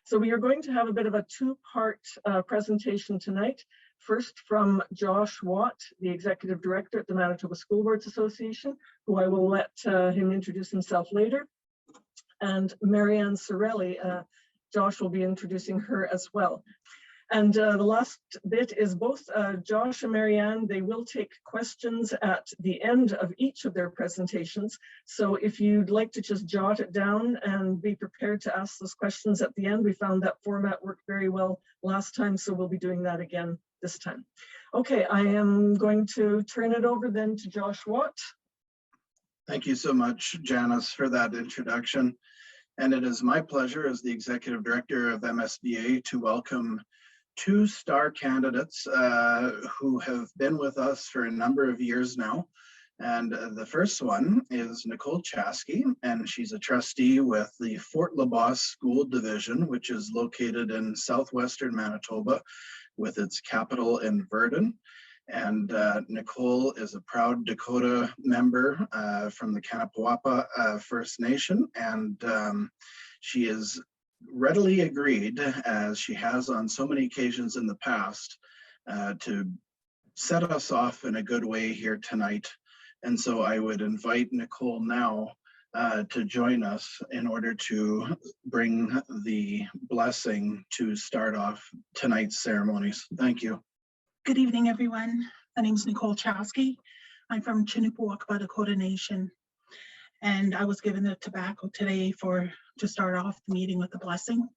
So we are going to have a bit of a two-part presentation tonight. First from Josh Watt, the Executive Director at the Manitoba School Boards Association, who I will let him introduce himself later. And Marianne Sorelli, Josh will be introducing her as well. And the last bit is both Josh and Marianne, they will take questions at the end of each of their presentations. So if you'd like to just jot it down and be prepared to ask those questions at the end, we found that format worked very well last time, so we'll be doing that again this time. Okay, I am going to turn it over then to Josh Watt. Thank you so much, Janice, for that introduction. And it is my pleasure as the Executive Director of MSBA to welcome two star candidates who have been with us for a number of years now. And the first one is Nicole Chasky, and she's a trustee with the Fort LaBosse School Division, which is located in southwestern Manitoba with its capital in Verdun. And Nicole is a proud Dakota member from the Kanapuapa First Nation, and she is readily agreed, as she has on so many occasions in the past, to set us off in a good way here tonight. And so I would invite Nicole now to join us in order to bring the blessing to start off tonight's ceremonies. Thank you. Good evening, everyone. My name is Nicole Chowski. I'm from Chinipuakwa, Dakota Nation. And I was given the tobacco today to start off the meeting with a blessing.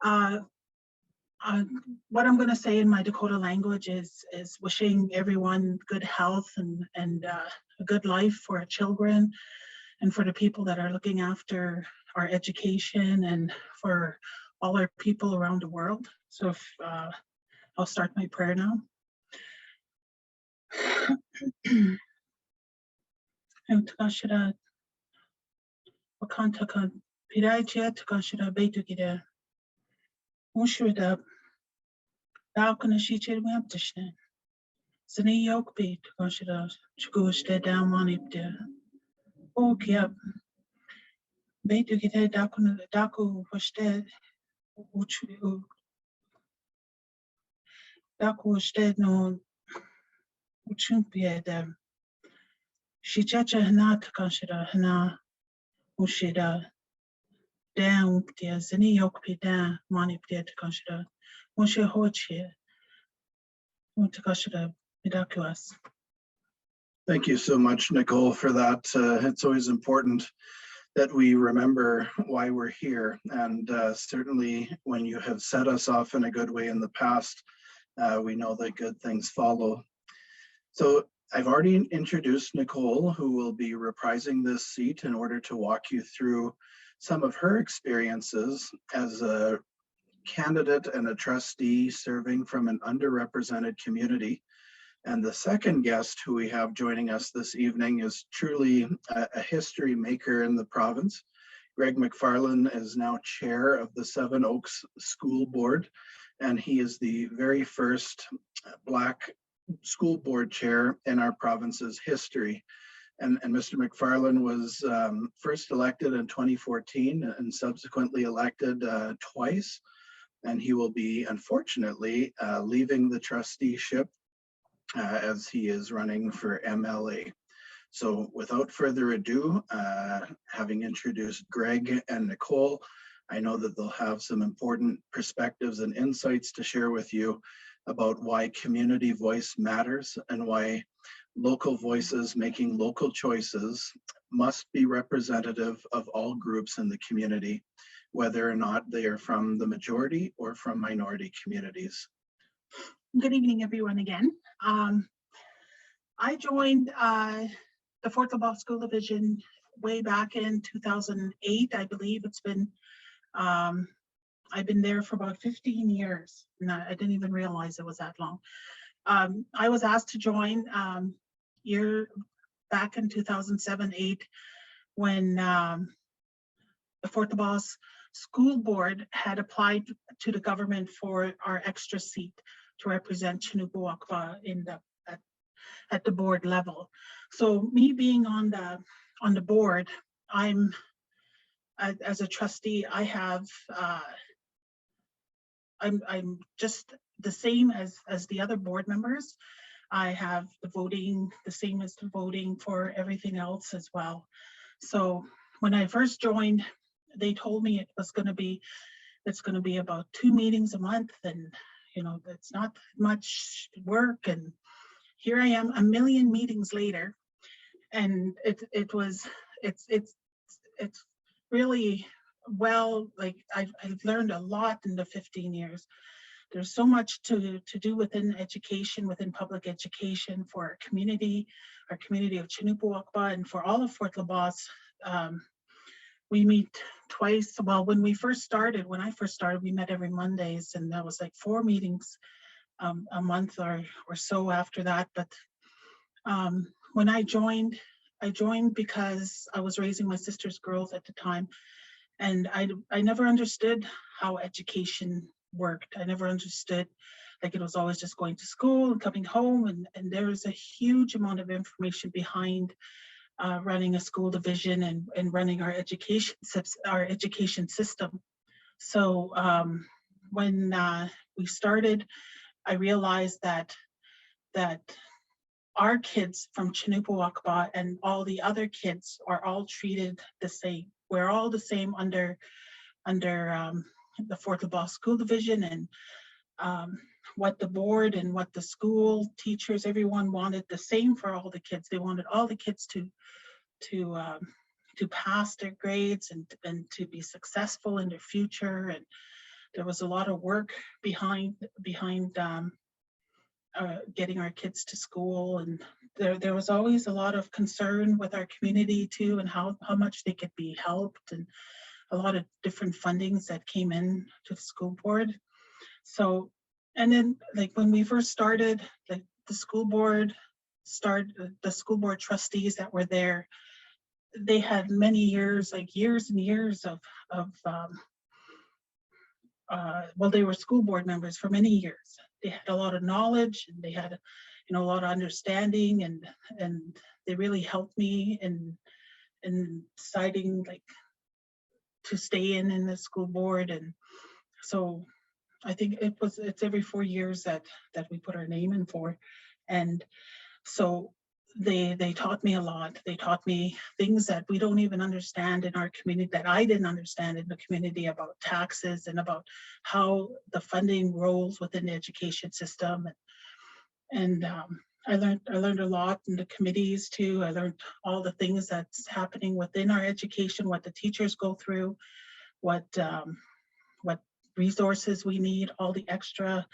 What I'm going to say in my Dakota language is wishing everyone good health and a good life for our children and for the people that are looking after our education and for all our people around the world. So if, I'll start my prayer now. Wakantaka Piraja Takashira Betukida Ushurda Balkana Shichir Waptishne Sani Yokpi Takashira Chukushte down Monipta Okiap Betukida Dakuna Daku Hosted Daku Hosted no Uchumpia them. Shichacha Hana Takashira Hana Ushida down there, Zini Yokpi down, Mani Pia Takashida, Moshe Hochia, Takashida, Midakuas. Thank you so much, Nicole, for that. It's always important that we remember why we're here. And certainly when you have set us off in a good way in the past, we know that good things follow. So I've already introduced Nicole, who will be reprising this seat in order to walk you through some of her experiences as a candidate and a trustee serving from an underrepresented community. And the second guest who we have joining us this evening is truly a history maker in the province. Greg Mcfarland is now chair of the Seven Oaks School Board, and he is the very first Black school board chair in our province's history. And Mr. Mcfarland was first elected in 2014 and subsequently elected twice. And he will be, unfortunately, leaving the trusteeship as he is running for MLA. So without further ado, having introduced Greg and Nicole, I know that they'll have some important perspectives and insights to share with you about why community voice matters and why local voices making local choices must be representative of all groups in the community, whether or not they are from the majority or from minority communities. Good evening, everyone, again. I joined the Fort LaBosse School Division way back in 2008, I believe. It's been I've been there for about 15 years, and I didn't even realize it was that long. I was asked to join back in 2007-8 when the Fort LaBosse School Board had applied to the government for our extra seat to represent Chinipuakwa at the board level. So me being on the board, I'm as a trustee, I have I'm just the same as the other board members. I have the voting, the same as the voting for everything else as well. So when I first joined, they told me it's going to be about 2 meetings a month, and you know, that's not much work. And here I am, a million meetings later, and it's really, well, like I've learned a lot in the 15 years. There's so much to do within education, within public education for our community of Chinupawakpa, and for all of Fort LaBosse. We meet twice. Well, when I first started, we met every Mondays, and that was like 4 meetings a month or so after that. But when I joined because I was raising my sister's girls at the time, and I never understood how education worked. I never understood, like, it was always just going to school and coming home, and there was a huge amount of information behind running a school division and running our education system. So when we started, I realized that our kids from Chinupawakpa and all the other kids are all treated the same. We're all the same under the Fort LaBosse School Division, and what the board and what the school teachers, everyone wanted the same for all the kids. They wanted all the kids to pass their grades and to be successful in their future. And there was a lot of work behind getting our kids to school, and there was always a lot of concern with our community too, and how much they could be helped, and a lot of different fundings that came in to the school board. So, and then, like, when we first started, like, the school board trustees that were there, they had many years, like years and years of well, they were school board members for many years. They had a lot of knowledge, and they had, you know, a lot of understanding, and they really helped me in deciding, like, to stay in the school board. And so I think it's every 4 years that we put our name in for. And so they taught me a lot. They taught me things that we don't even understand in our community, that I didn't understand in the community, about taxes and about how the funding rolls within the education system. And I learned a lot in the committees too. I learned all the things that's happening within our education, what the teachers go through, what resources we need, all the extra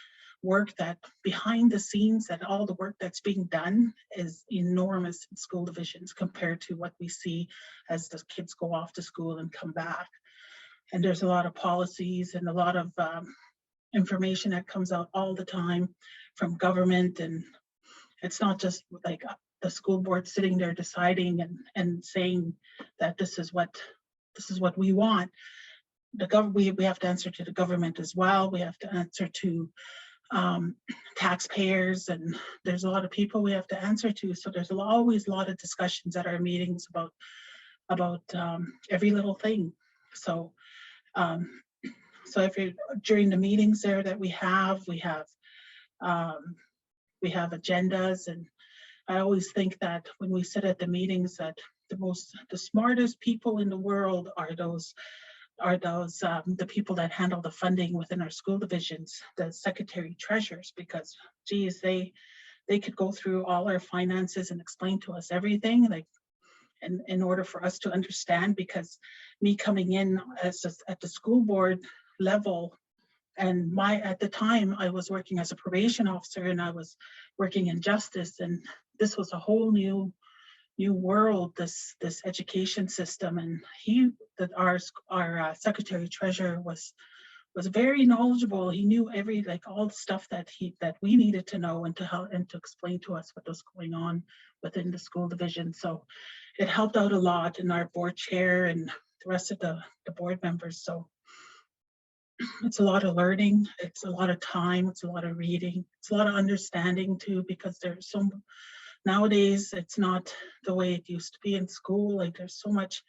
work that behind the scenes, that all the work that's being done is enormous in school divisions compared to what we see as the kids go off to school and come back. And there's a lot of policies and a lot of information that comes out all the time from government, and it's not just like the school board sitting there deciding and saying that this is what we want. We have to answer to the government as well. We have to answer to taxpayers, and there's a lot of people we have to answer to. So there's always a lot of discussions at our meetings about every little thing. So during the meetings there that we have agendas, and I always think that when we sit at the meetings, that the smartest people in the world are the people that handle the funding within our school divisions, the secretary treasurers, because geez, they could go through all our finances and explain to us everything, like, in order for us to understand. Because me coming in at the school board level, and at the time I was working as a probation officer, and I was working in justice, and this was a whole new world, this education system. And our secretary treasurer was very knowledgeable. He knew all the stuff that we needed to know, and to explain to us what was going on within the school division. So it helped out a lot, in our board chair and the rest of the board members. So it's a lot of learning, it's a lot of time, it's a lot of reading, it's a lot of understanding too, because there's nowadays it's not the way it used to be in school. Like, there's so much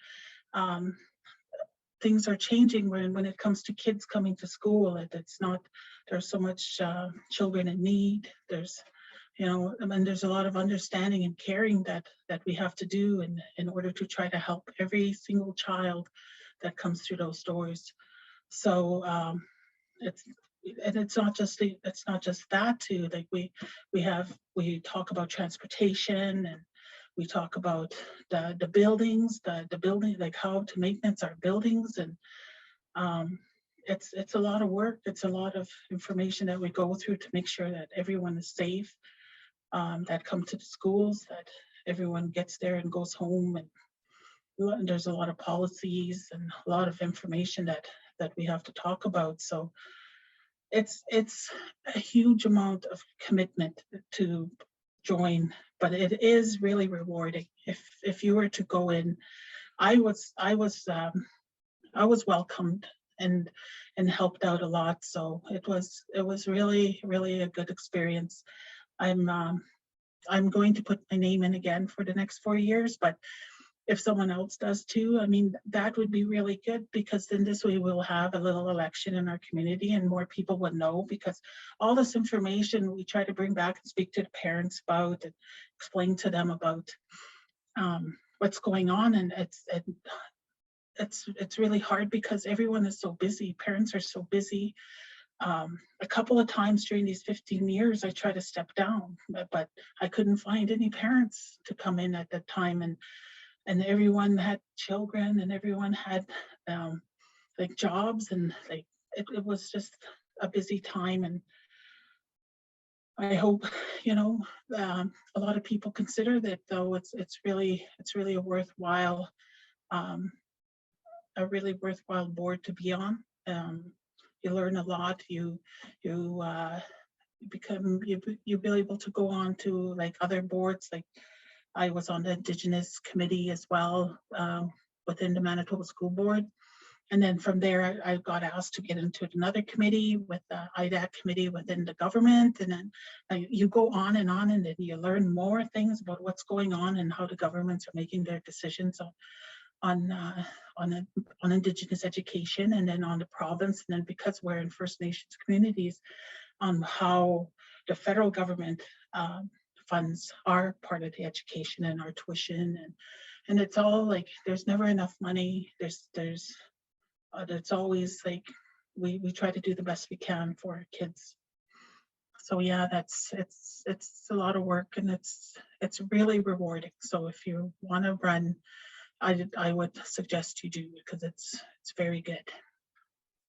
things are changing when it comes to kids coming to school. It's not, there's so much children in need. There's, you know, I mean, there's a lot of understanding and caring that we have to do in order to try to help every single child that comes through those doors. So it's not just that too. Like we talk about transportation, and we talk about the buildings, the building, like how to maintenance our buildings, and it's a lot of work. It's a lot of information that we go through to make sure that everyone is safe, that come to the schools, that everyone gets there and goes home, and there's a lot of policies and a lot of information that we have to talk about. So it's a huge amount of commitment to join, but it is really rewarding. If you were to go in, I was welcomed and helped out a lot. So it was really a good experience. I'm going to put my name in again for the next 4 years, but if someone else does too, I mean, that would be really good, because then this way we'll have a little election in our community and more people would know, because all this information we try to bring back and speak to the parents about and explain to them about what's going on. And it's really hard because everyone is so busy. Parents are so busy. A couple of times during these 15 years, I tried to step down, but I couldn't find any parents to come in at that time. And everyone had children, and everyone had like jobs, and like it was just a busy time. And I hope, you know, a lot of people consider that, though. It's really a worthwhile board to be on. You learn a lot. You you'll be able to go on to like other boards. Like I was on the Indigenous Committee as well, within the Manitoba School Board. And then from there, I got asked to get into another committee with the IDAC committee within the government. And then you go on, and then you learn more things about what's going on and how the governments are making their decisions on Indigenous education, and then on the province. And then because we're in First Nations communities, on how the federal government funds are part of the education and our tuition, and it's all like there's never enough money. There's always like we try to do the best we can for our kids. So yeah, it's a lot of work, and it's really rewarding. So if you want to run, I would suggest you do, because it's very good.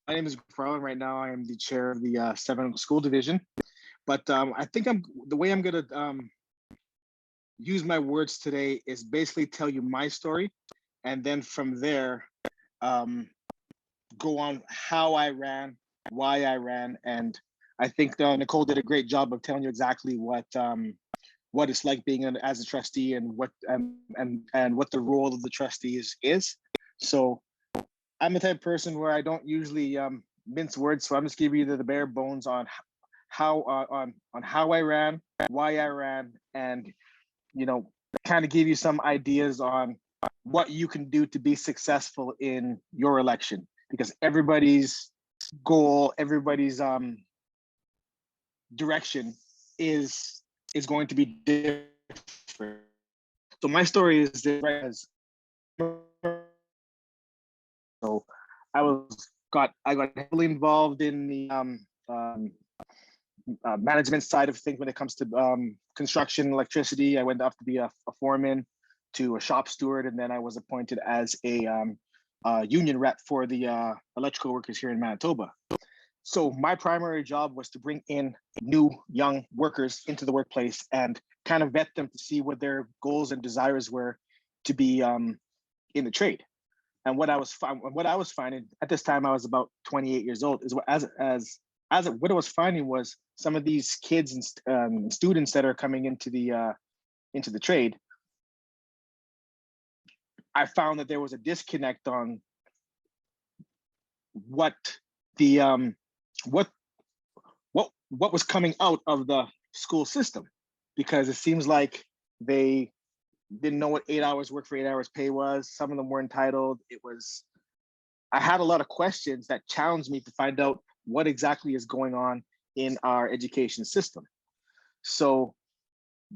My name is Mcfarland. Right now, I am the chair of the 7 School Division. But I think the way I'm going to use my words today is basically tell you my story, and then from there, go on how I ran, why I ran, and I think Nicole did a great job of telling you exactly what it's like being as a trustee, and what the role of the trustees is. So I'm the type of person where I don't usually mince words, so I'm just giving you the bare bones on how I ran, why I ran, and kind of give you some ideas on what you can do to be successful in your election, because everybody's goal, everybody's direction is going to be different. So my story is different. So I got heavily involved in the management side of things when it comes to construction, electricity. I went off to be a foreman, to a shop steward, and then I was appointed as a union rep for the electrical workers here in Manitoba. So my primary job was to bring in new young workers into the workplace and kind of vet them to see what their goals and desires were to be in the trade. And what I was finding at this time, I was about 28 years old, is what I was finding was some of these kids and students that are coming into the trade. I found that there was a disconnect on what was coming out of the school system, because it seems like they didn't know what 8 hours work for 8 hours pay was. Some of them were entitled. It was I had a lot of questions that challenged me to find out what exactly is going on in our education system. So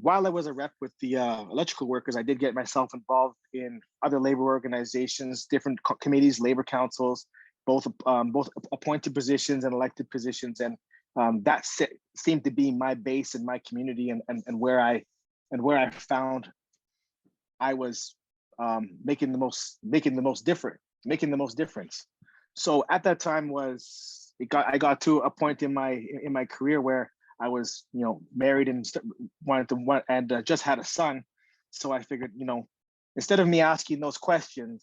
while I was a rep with the electrical workers, I did get myself involved in other labor organizations, different committees, labor councils, both appointed positions and elected positions, and that seemed to be my base in my community, and where I found I was making the most difference. So at that time I got to a point in my career where I was, married and just had a son. So I figured, instead of me asking those questions,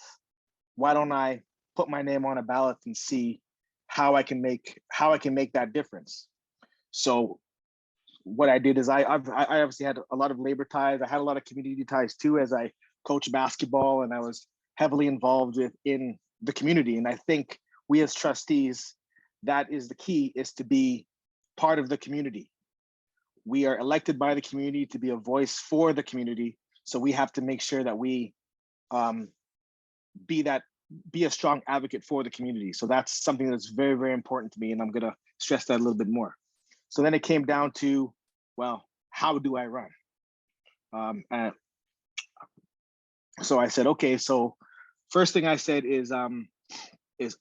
why don't I put my name on a ballot and see how I can make that difference? So what I did is I obviously had a lot of labor ties. I had a lot of community ties too, as I coached basketball, and I was heavily involved in the community. And I think we as trustees, that is the key, is to be part of the community. We are elected by the community to be a voice for the community. So we have to make sure that we be a strong advocate for the community. So that's something that's very, very important to me. And I'm gonna stress that a little bit more. So then it came down to, well, how do I run? And so I said, okay, so first thing I said is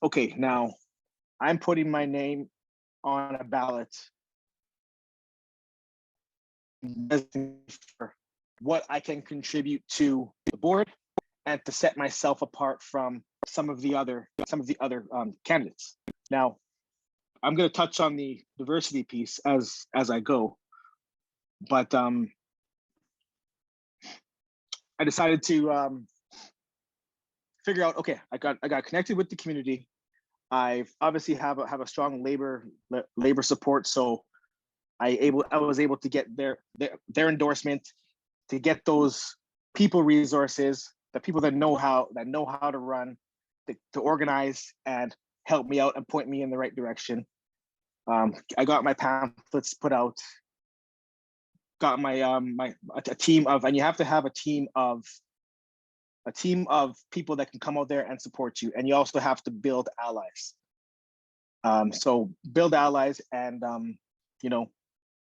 okay, now I'm putting my name on a ballot for what I can contribute to the board and to set myself apart from some of the other candidates. Now, I'm going to touch on the diversity piece as I go, but I decided to figure out, okay, I got connected with the community. I obviously have a strong labor support, so I was able to get their endorsement, to get those people resources, the people that know how to run, to organize and help me out and point me in the right direction. I got my pamphlets put out, got my a team of, and you have to have a team of people that can come out there and support you, and you also have to build allies. So build allies and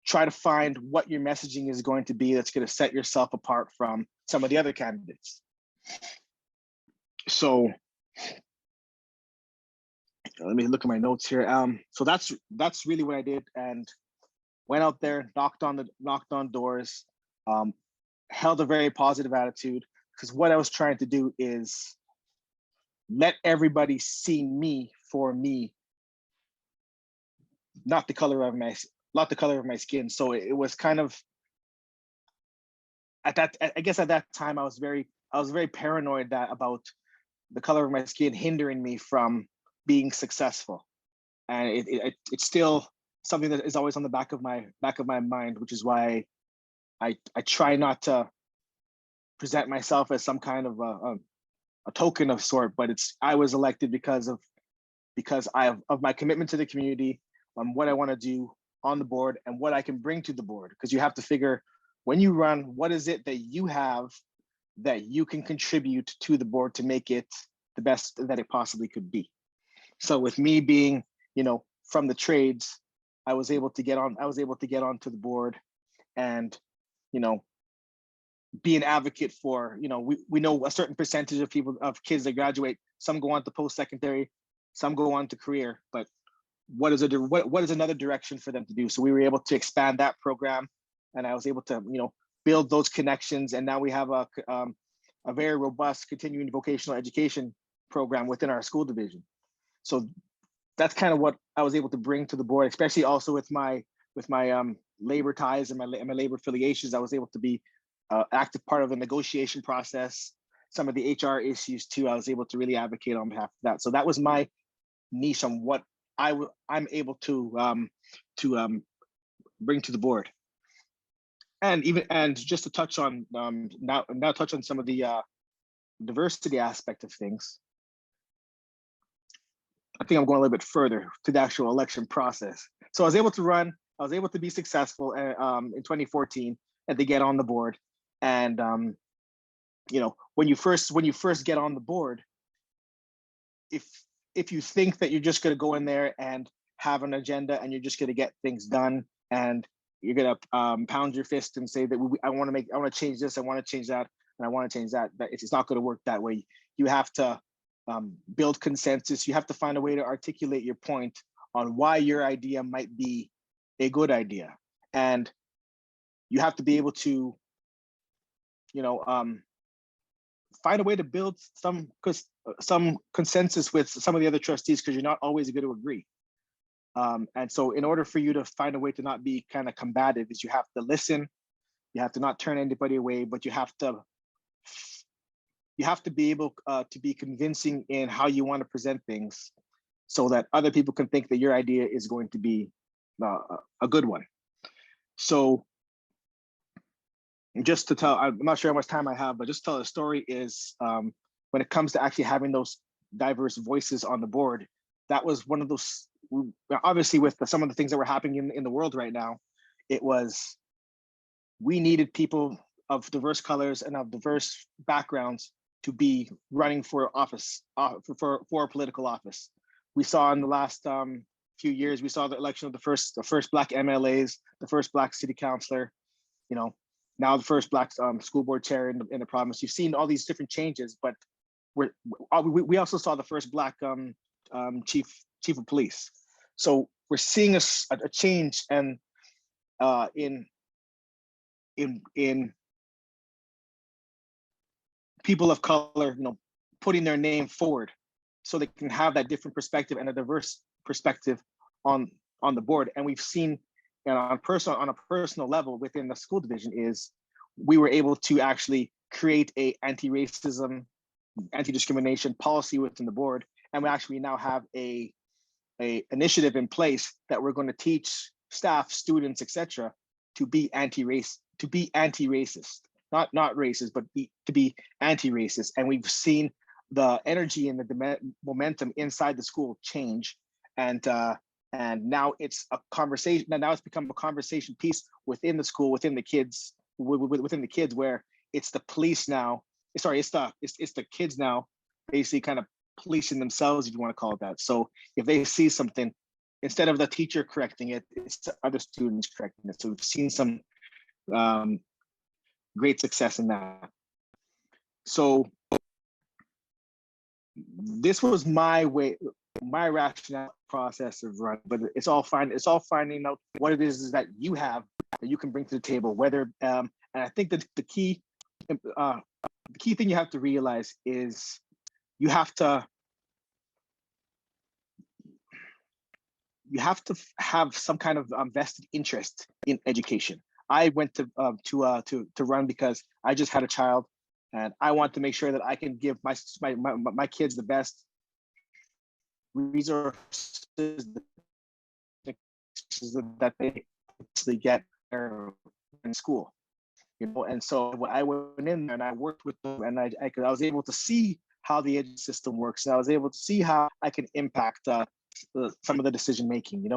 try to find what your messaging is going to be that's going to set yourself apart from some of the other candidates. So let me look at my notes here. So that's really what I did, and went out there, knocked on doors, held a very positive attitude, because what I was trying to do is let everybody see me for me, not the color of my skin. So it was kind of, at that time I was very paranoid about the color of my skin hindering me from being successful, and it's still something that is always on the back of my mind, which is why I try not to present myself as some kind of a token of sort, but I was elected because of my commitment to the community, what I want to do on the board and what I can bring to the board. Because you have to figure, when you run, what is it that you have that you can contribute to the board to make it the best that it possibly could be. So with me being, from the trades, I was able to get onto the board and, be an advocate for, we know a certain percentage of kids that graduate, some go on to post-secondary, some go on to career, but what is another direction for them to do? So we were able to expand that program, and I was able to, build those connections. And now we have a very robust continuing vocational education program within our school division. So that's kind of what I was able to bring to the board, especially also with my labor ties and my labor affiliations. I was able to be active part of the negotiation process. Some of the HR issues too, I was able to really advocate on behalf of that. So that was my niche on what I'm able to bring to the board. And just to touch on now touch on some of the diversity aspect of things. I think I'm going a little bit further to the actual election process. So I was able to run. I was able to be successful in 2014 and to get on the board. And when you first get on the board, if if you think that you're just going to go in there and have an agenda and you're just going to get things done and you're going to pound your fist and say that I want to change this, I want to change that, and I want to change that, it's not going to work that way. You have to build consensus. You have to find a way to articulate your point on why your idea might be a good idea. And you have to be able to, find a way to build some consensus with some of the other trustees, because you're not always going to agree. And so in order for you to find a way to not be kind of combative, is you have to listen, you have to not turn anybody away, but you have to be able to be convincing in how you want to present things so that other people can think that your idea is going to be a good one. So just to tell, I'm not sure how much time I have, but just to tell the story is when it comes to actually having those diverse voices on the board, that was one of those, obviously with some of the things that were happening in the world right now, we needed people of diverse colors and of diverse backgrounds to be running for office, for a political office. We saw in the last few years, we saw the election of the first Black MLAs, the first Black city councillor, now the first Black school board chair in the province. You've seen all these different changes, but we also saw the first Black chief of police. So we're seeing a change and in people of color, putting their name forward so they can have that different perspective and a diverse perspective on the board. And we've seen on a personal level within the school division is we were able to actually create a anti-racism, anti-discrimination policy within the board. And we actually now have a initiative in place that we're going to teach staff, students, etc., to be anti-racist, not racist, but to be anti-racist. And we've seen the energy and the momentum inside the school change, and now it's a conversation. Now it's become a conversation piece within the school, within the kids, where it's the police now. Sorry, it's the kids now, basically kind of policing themselves, if you want to call it that. So if they see something, instead of the teacher correcting it, it's the other students correcting it. So we've seen some great success in that. So this was my rationale process of run, but it's all finding out what it is that you have that you can bring to the table. Whether and I think that the key thing you have to realize is you have to have some kind of vested interest in education. I went to run because I just had a child, and I want to make sure that I can give my kids the best resources that they get in school, And so when I went in there and I worked with them, and I was able to see how the education system works, and I was able to see how I can impact some of the decision making.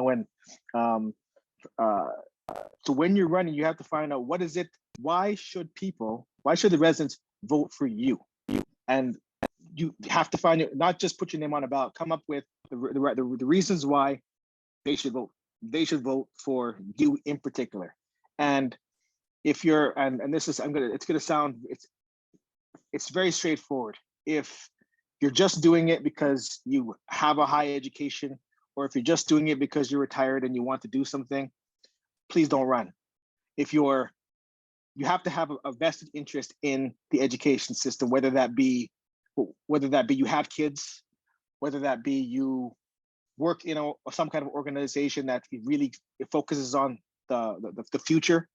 So when you're running, you have to find out what is it. Why should the residents vote for you? And you have to find it, not just put your name on a ballot, come up with the reasons why they should vote. They should vote for you in particular. And if you're, and this is, it's very straightforward. If you're just doing it because you have a high education, or if you're just doing it because you're retired and you want to do something, please don't run. You have to have a vested interest in the education system, whether that be you have kids, whether that be you work in some kind of organization that it focuses on the future.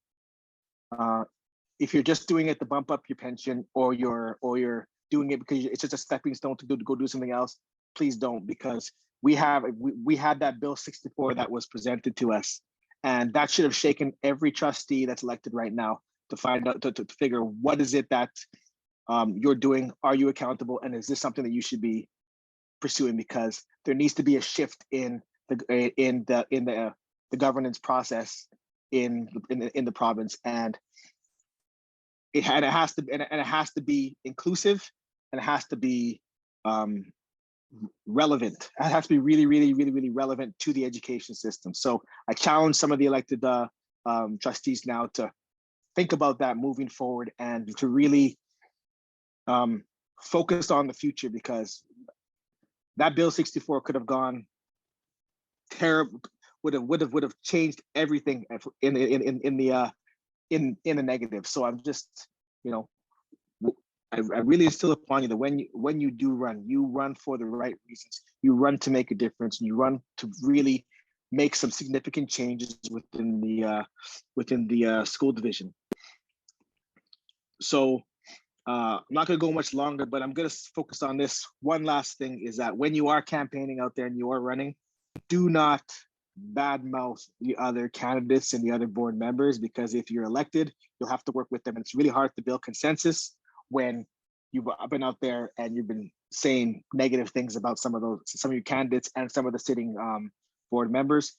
If you're just doing it to bump up your pension, or you're doing it because it's just a stepping stone to go do something else, please don't, because we had that Bill 64 that was presented to us, and that should have shaken every trustee that's elected right now to find out, to figure what is it that you're doing. Are you accountable, and is this something that you should be pursuing? Because there needs to be a shift in the governance process in the province, and it has to be inclusive, and it has to be relevant. It has to be really, really, really, really relevant to the education system. So I challenge some of the elected trustees now to think about that moving forward and to really focus on the future, because that Bill 64 could have gone terrible, would have changed everything in the negative. So I'm just, you know, I really instill upon you that when you do run, you run for the right reasons. You run to make a difference, and you run to really make some significant changes within the school division. So I'm not going to go much longer, but I'm going to focus on this. One last thing is that when you are campaigning out there and you are running, do not badmouth the other candidates and the other board members, because if you're elected, you'll have to work with them. And it's really hard to build consensus when you've been out there and you've been saying negative things about some of your candidates and some of the sitting board members.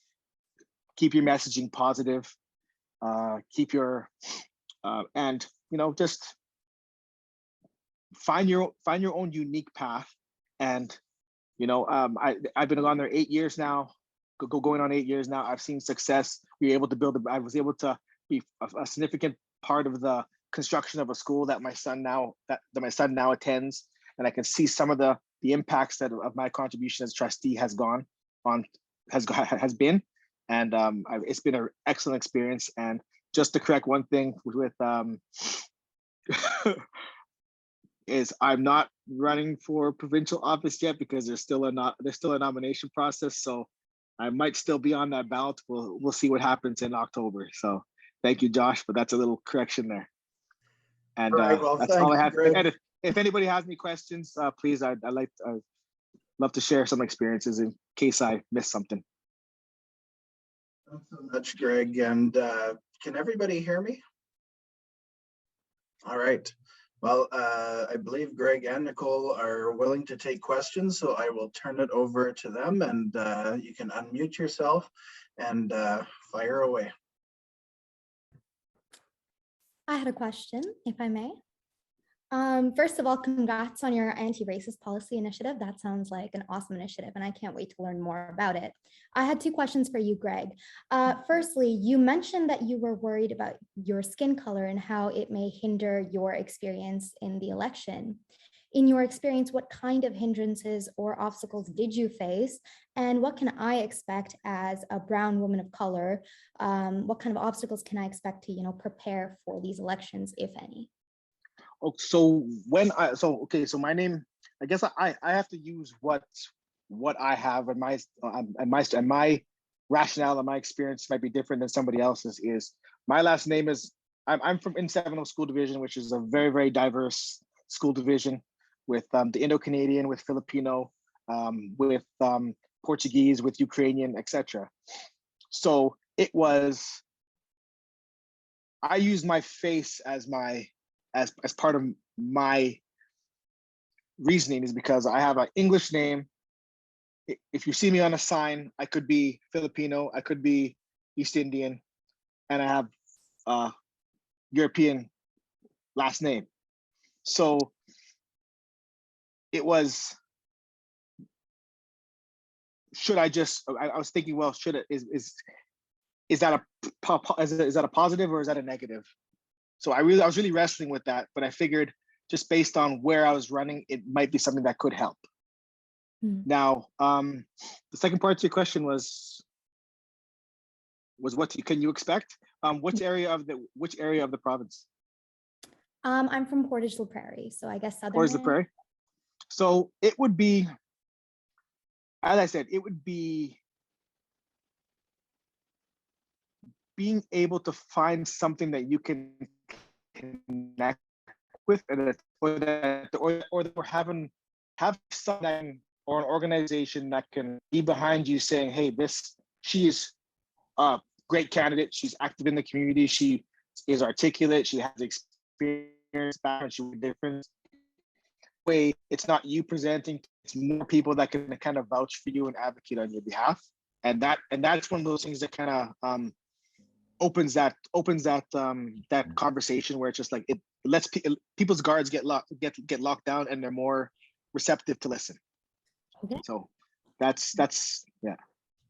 Keep your messaging positive. Keep your and just find your own unique path. And I've been on there 8 years now. Going on 8 years now. I've seen success. I was able to be a significant part of the construction of a school that my son now attends, and I can see some of the impacts that of my contribution as trustee has been, and it's been an excellent experience. And just to correct one thing with is I'm not running for provincial office yet, because there's still a nomination process, so I might still be on that ballot. We'll see what happens in October. So thank you, Josh, but that's a little correction there. And right, well, that's all I have. Greg. And if anybody has any questions, please, I'd love to share some experiences in case I missed something. Thanks so much, Greg. And can everybody hear me? All right. Well, I believe Greg and Nicole are willing to take questions, so I will turn it over to them, and you can unmute yourself and fire away. I had a question, if I may. First of all, congrats on your anti-racist policy initiative. That sounds like an awesome initiative, and I can't wait to learn more about it. I had two questions for you, Greg. Firstly, you mentioned that you were worried about your skin color and how it may hinder your experience in the election. In your experience, what kind of hindrances or obstacles did you face? And what can I expect as a brown woman of color? What kind of obstacles can I expect to, prepare for these elections, if any? Oh, so my name, I guess I have to use what I have, and my rationale and my experience might be different than somebody else's. Is my last name is I'm from N70 School Division, which is a very, very diverse school division, with the Indo-Canadian, with Filipino, with Portuguese, with Ukrainian, etc. So I use my face as part of my reasoning, is because I have an English name. If you see me on a sign, I could be Filipino, I could be East Indian, and I have a European last name. So I was thinking, well, is that a positive or is that a negative? So I was really wrestling with that, but I figured just based on where I was running, it might be something that could help. Now, the second part to your question was what can you expect? Which area of the province? I'm from Portage-la Prairie, so I guess southern. Portage-la Prairie. So it would be, as I said, it would be being able to find something that you can connect with, or have someone or an organization that can be behind you saying, hey, she is a great candidate, she's active in the community, she is articulate, she has experience, background, she would difference. Way it's not you presenting, it's more people that can kind of vouch for you and advocate on your behalf. And that's one of those things that kind of opens that conversation, where it's just like it lets people's guards get locked down, and they're more receptive to listen. Okay. So that's yeah.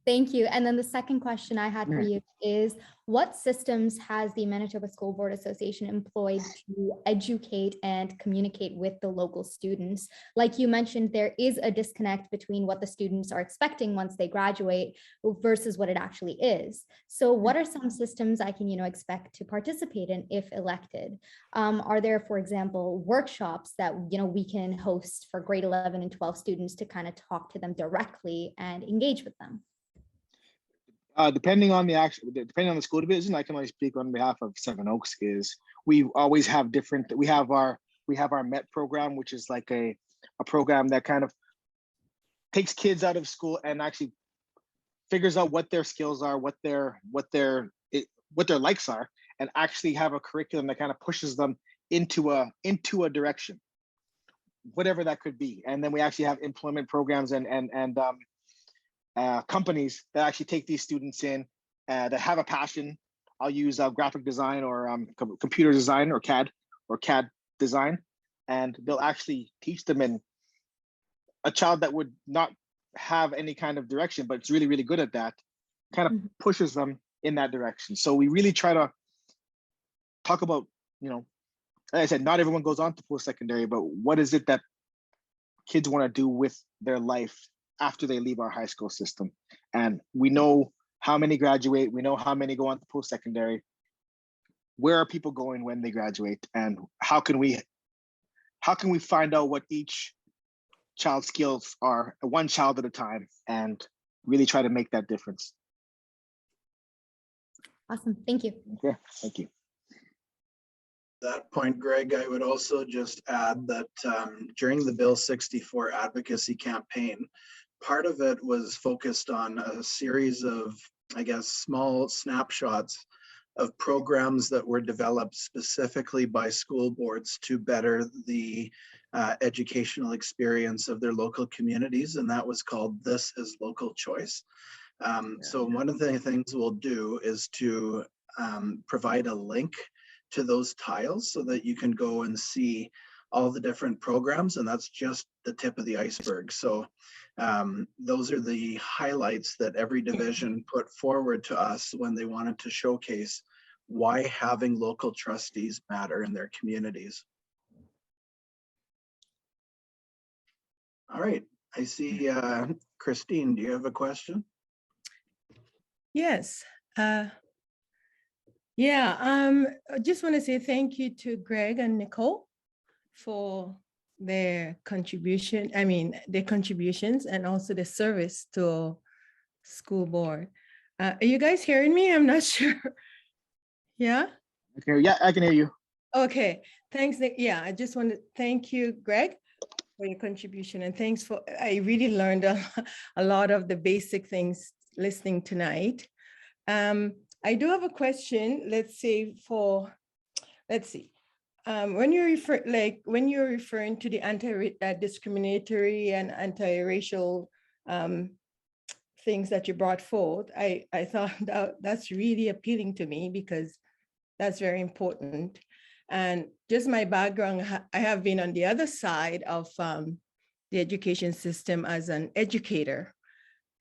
Thank you. And then the second question I had for Mhm. you is, what systems has the Manitoba School Board Association employed to educate and communicate with the local students? Like you mentioned, there is a disconnect between what the students are expecting once they graduate versus what it actually is. So what are some systems I can, expect to participate in if elected? Are there, for example, workshops that, we can host for grade 11 and 12 students to kind of talk to them directly and engage with them? Depending on the school division, I can only speak on behalf of Seven Oaks. Is we always have different. We have our MET program, which is like a program that kind of takes kids out of school and actually figures out what their skills are, what their likes are, and actually have a curriculum that kind of pushes them into a direction, whatever that could be. And then we actually have employment programs and companies that actually take these students in that have a passion. I'll use graphic design or computer design or CAD design, and they'll actually teach them. In a child that would not have any kind of direction, but it's really, really good at that, kind of pushes them in that direction. So we really try to talk about, like I said, not everyone goes on to post-secondary, but what is it that kids want to do with their life after they leave our high school system? And we know how many graduate, we know how many go on to post-secondary. Where are people going when they graduate, and how can we find out what each child's skills are, one child at a time, and really try to make that difference. Awesome, thank you. Okay, thank you. That point, Greg, I would also just add that during the Bill 64 advocacy campaign, part of it was focused on a series of, I guess, small snapshots of programs that were developed specifically by school boards to better the educational experience of their local communities. And that was called This is Local Choice. So one of the things we'll do is to provide a link to those tiles so that you can go and see all the different programs, and that's just the tip of the iceberg. So those are the highlights that every division put forward to us when they wanted to showcase why having local trustees matter in their communities. All right, I see Christine, do you have a question? Yes. I just want to say thank you to Greg and Nicole for their contributions, and also the service to school board. Are you guys hearing me? I'm not sure. Yeah? I can hear you. Okay, thanks. Yeah, I just want to thank you, Greg, for your contribution, and thanks for, I really learned a lot of the basic things listening tonight. I do have a question, when you're referring to the anti-discriminatory and anti-racial things that you brought forth, I thought that's really appealing to me because that's very important. And just my background, I have been on the other side of the education system as an educator.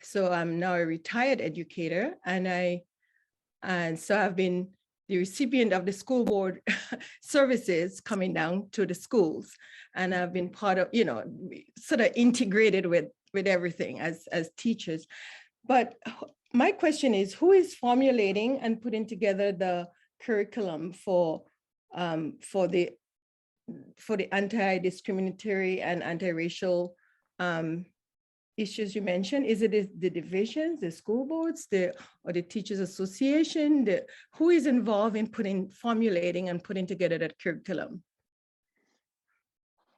So I'm now a retired educator, and so I've been the recipient of the school board services coming down to the schools. And I've been part of, sort of integrated with everything as teachers. But my question is, who is formulating and putting together the curriculum for the anti-discriminatory and anti-racial issues you mentioned? Is it the divisions, the school boards, or the teachers association? Who is involved in formulating and putting together that curriculum?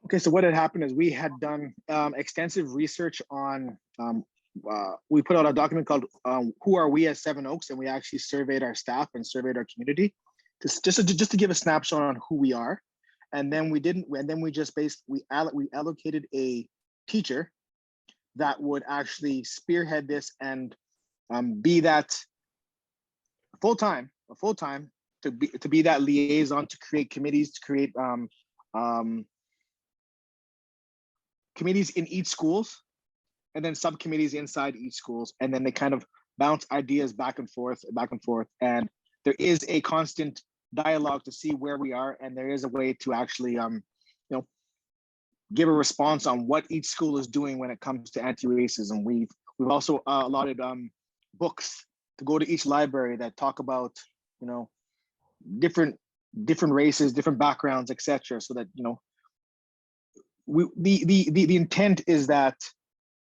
Okay, so what had happened is we had done extensive research on, we put out a document called Who Are We as Seven Oaks, and we actually surveyed our staff and surveyed our community just to give a snapshot on who we are. And then we allocated a teacher that would actually spearhead this and be that full-time to be that liaison, to create committees, to create committees in each schools, and then subcommittees inside each schools, and then they kind of bounce ideas back and forth, and there is a constant dialogue to see where we are, and there is a way to actually give a response on what each school is doing when it comes to anti-racism. We've also allotted books to go to each library that talk about different races, different backgrounds, etc. So that the intent is that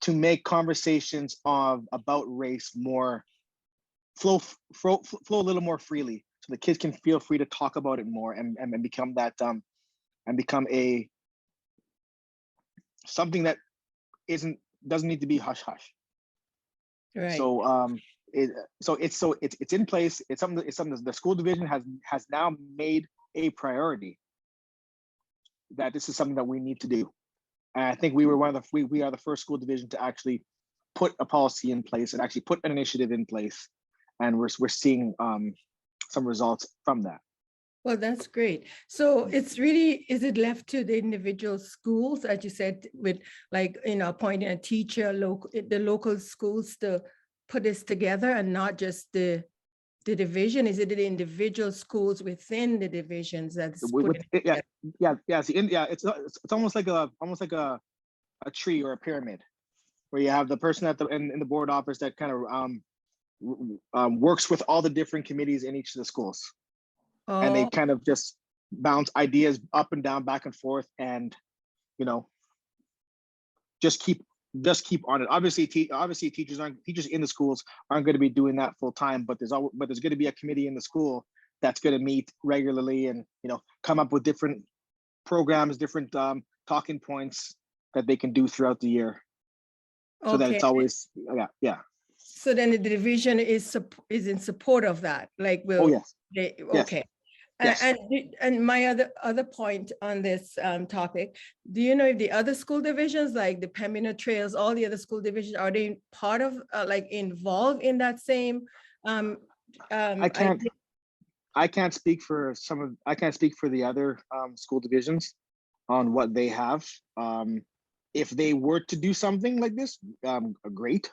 to make conversations about race more flow a little more freely, so the kids can feel free to talk about it more and become that and become a something that doesn't need to be hush hush. Right. So it's in place. It's something that the school division has now made a priority, that this is something that we need to do. And I think we are the first school division to actually put a policy in place and actually put an initiative in place, and we're seeing some results from that. Well, that's great. So it's really, is it left to the individual schools, as you said, with appointing a teacher, the local schools to put this together, and not just the division? Is it the individual schools within the divisions that's it's almost like a tree or a pyramid, where you have the person in the board office that kind of works with all the different committees in each of the schools. And they kind of just bounce ideas up and down, back and forth, and just keep on it. Obviously teachers in the schools aren't going to be doing that full time, but there's going to be a committee in the school that's going to meet regularly and come up with different programs, different talking points that they can do throughout the year, so that it's always So then the division is in support of that, yes. Okay. Yes. And my other point on this topic, do you know if the other school divisions, like the Pembina Trails, all the other school divisions, are they part of involved in that same I can't speak for the other school divisions on what they have. If they were to do something like this, great.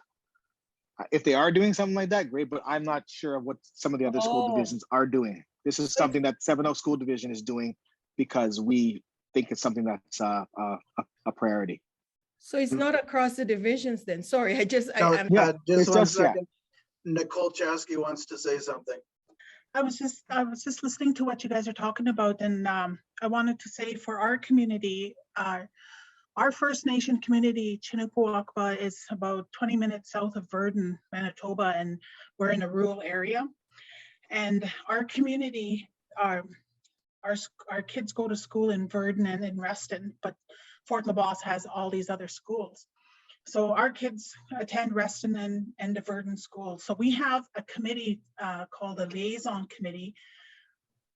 If they are doing something like that, great, but I'm not sure of what some of the other school divisions are doing. This is something that Seven Oaks School Division is doing because we think it's something that's a priority. So it's not across the divisions then? Sorry, Just one second. Nicole Chowski wants to say something. I was just listening to what you guys are talking about, and I wanted to say for our community, our First Nation community, Chinupawakwa, is about 20 minutes south of Verdun, Manitoba, and we're in a rural area. And our community, our kids go to school in Verdun and in Reston, but Fort LaBosse has all these other schools. So our kids attend Reston and the Verdun school. So we have a committee called the Liaison Committee,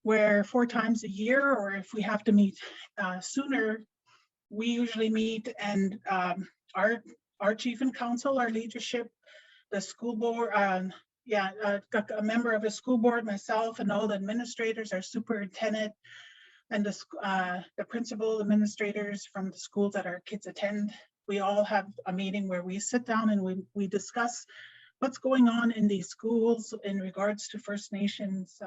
where 4 times a year, or if we have to meet sooner, we usually meet, and our chief and council, our leadership, the school board, a member of the school board, myself, and all the administrators, our superintendent, and the principal administrators from the schools that our kids attend. We all have a meeting where we sit down and we discuss what's going on in these schools in regards to First Nations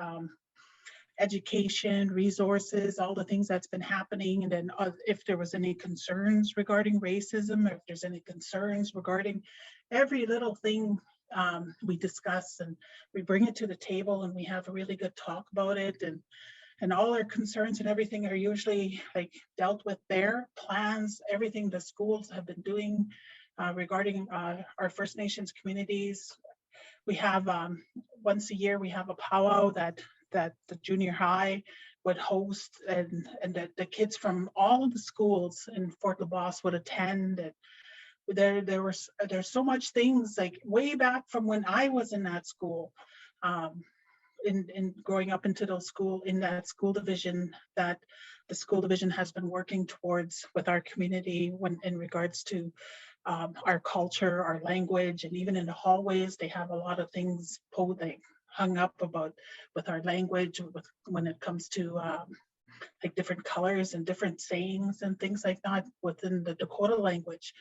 education, resources, all the things that's been happening, and then if there was any concerns regarding racism, or if there's any concerns regarding every little thing, we discuss and we bring it to the table, and we have a really good talk about it, and all our concerns and everything are usually dealt with there. Plans, everything the schools have been doing regarding our First Nations communities. We have once a year we have a powwow that the junior high would host, and that the kids from all of the schools in Fort LaBosse would attend. And there's so much things way back from when I was in that school, in growing up into those in that school division, that the school division has been working towards with our community in regards to our culture, our language, and even in the hallways they have a lot of things hung up with our language, when it comes to different colors and different sayings and things like that within the Dakota language.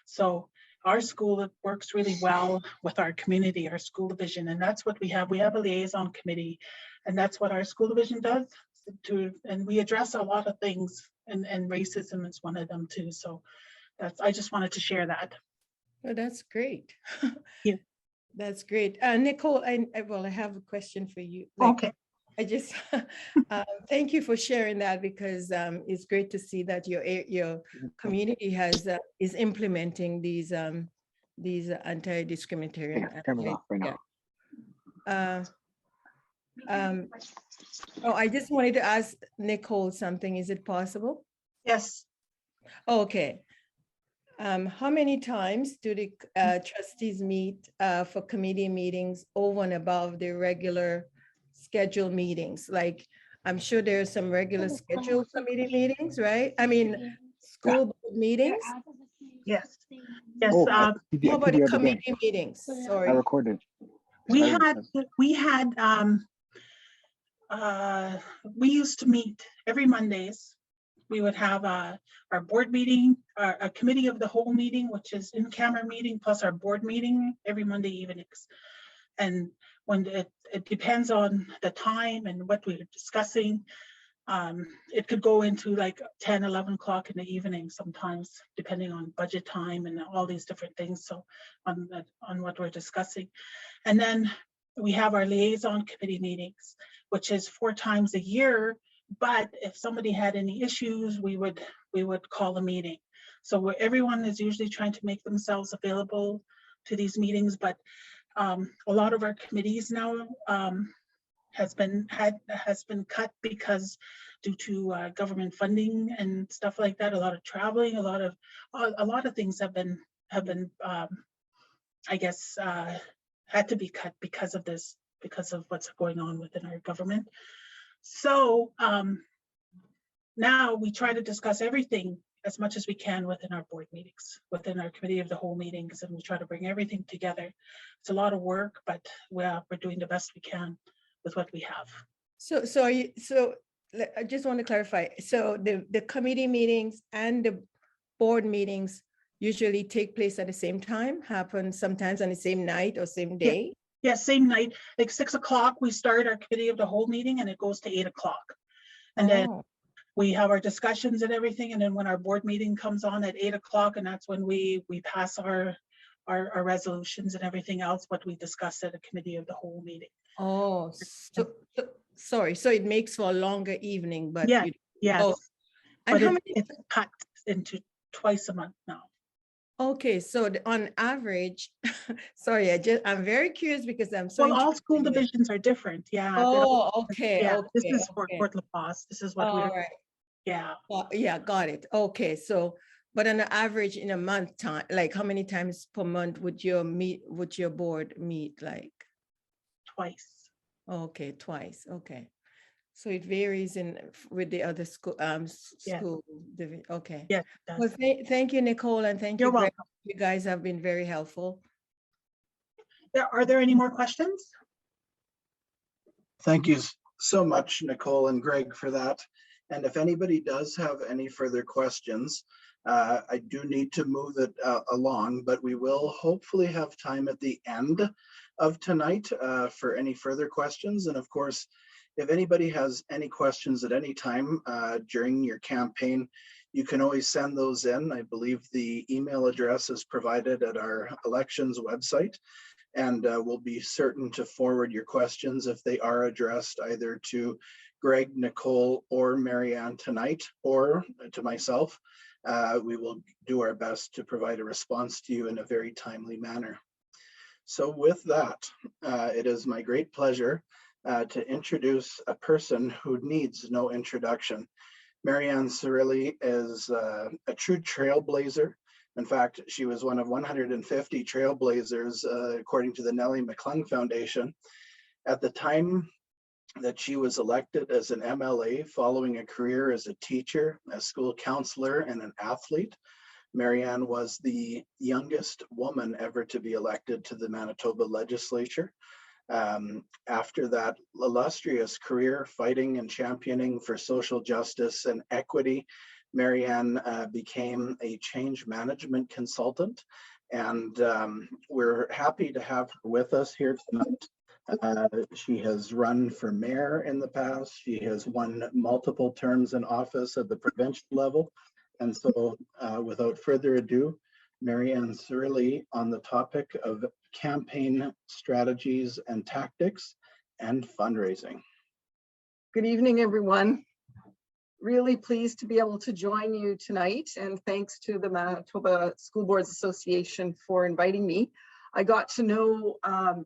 So our school, it works really well with our community, our school division, and that's what we have. We have a liaison committee, and that's what our school division does. And we address a lot of things, and racism is one of them too. So I just wanted to share that. Oh, that's great. Yeah. That's great. Nicole, I have a question for you. Okay. I just thank you for sharing that, because it's great to see that your community is implementing these anti-discriminatory. I just wanted to ask Nicole something. Is it possible? Yes. Okay. How many times do the trustees meet for committee meetings over and above the regular scheduled meetings? Like, I'm sure there are some regular scheduled committee meetings, right? I mean, school board meetings. Yes. Yes. Oh, How about the committee meetings? Sorry. I recorded. We used to meet every Mondays. We would have our board meeting, a committee of the whole meeting, which is in-camera meeting, plus our board meeting every Monday evenings. And when it depends on the time and what we were discussing, it could go into like 10, 11 o'clock in the evening sometimes, depending on budget time and all these different things. So on what we're discussing. And then we have our liaison committee meetings, which is 4 times a year. But if somebody had any issues, we would call a meeting. So everyone is usually trying to make themselves available to these meetings. But a lot of our committees now has been cut because due to government funding and stuff like that. A lot of traveling, a lot of things have been I guess had to be cut because of this, because of what's going on within our government. So now we try to discuss everything as much as we can within our board meetings, within our committee of the whole meetings, and we try to bring everything together. It's a lot of work, but we're doing the best we can with what we have. So I just want to clarify. So the committee meetings and the board meetings usually take place at the same time, happen sometimes on the same night or same day? Yeah, same night, like 6 o'clock, we start our committee of the whole meeting and it goes to 8 o'clock. And then we have our discussions and everything. And then when our board meeting comes on at 8 o'clock, and that's when we pass our resolutions and everything else, what we discussed at a committee of the whole meeting. Oh, so sorry. So it makes for a longer evening, but yeah, yes. Oh, and but it's cut into twice a month now. Okay, so on average, sorry, I'm very curious because I'm so. Well, all school divisions are different. Yeah. Oh, okay. Yeah, okay, this is okay. Fort LaFosse. This is what we're. Right. Yeah. Yeah, got it. Okay, so, but on average in a month time, like how many times per month would your board meet? Like twice. Okay, twice. Okay. So it varies with the other school. Okay. Yeah. Well, thank you, Nicole, and thank you, Greg. You guys have been very helpful. Are there any more questions? Thank you so much, Nicole and Greg, for that. And if anybody does have any further questions, I do need to move it along, but we will hopefully have time at the end of tonight for any further questions. And of course, if anybody has any questions at any time during your campaign, you can always send those in. I believe the email address is provided at our elections website, and we'll be certain to forward your questions if they are addressed either to Greg, Nicole, or Marianne tonight, or to myself. We will do our best to provide a response to you in a very timely manner. So with that, it is my great pleasure to introduce a person who needs no introduction. Marianne Cirilli is a true trailblazer. In fact, she was one of 150 trailblazers, according to the Nellie McClung Foundation. At the time that she was elected as an MLA, following a career as a teacher, a school counselor, and an athlete, Marianne was the youngest woman ever to be elected to the Manitoba legislature. After that illustrious career fighting and championing for social justice and equity, Marianne became a change management consultant And we're happy to have her with us here tonight. She has run for mayor in the past. She has won multiple terms in office at the provincial level. And so without further ado, Marianne Surley on the topic of campaign strategies and tactics and fundraising. Good evening, everyone. Really pleased to be able to join you tonight, and thanks to the Manitoba School Boards Association for inviting me. I got to know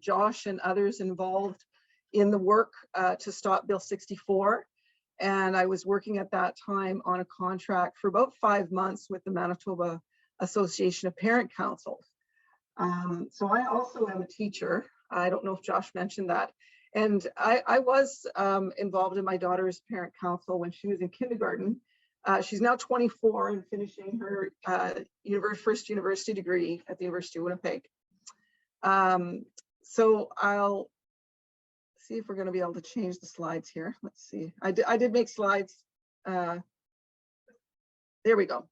Josh and others involved in the work to stop Bill 64, and I was working at that time on a contract for about 5 months with the Manitoba Association of Parent Councils. So I also am a teacher. I don't know if Josh mentioned that. And I was involved in my daughter's parent council when she was in kindergarten. She's now 24 and finishing her first university degree at the University of Winnipeg. So I'll see if we're going to be able to change the slides here. Let's see. I did make slides. There we go.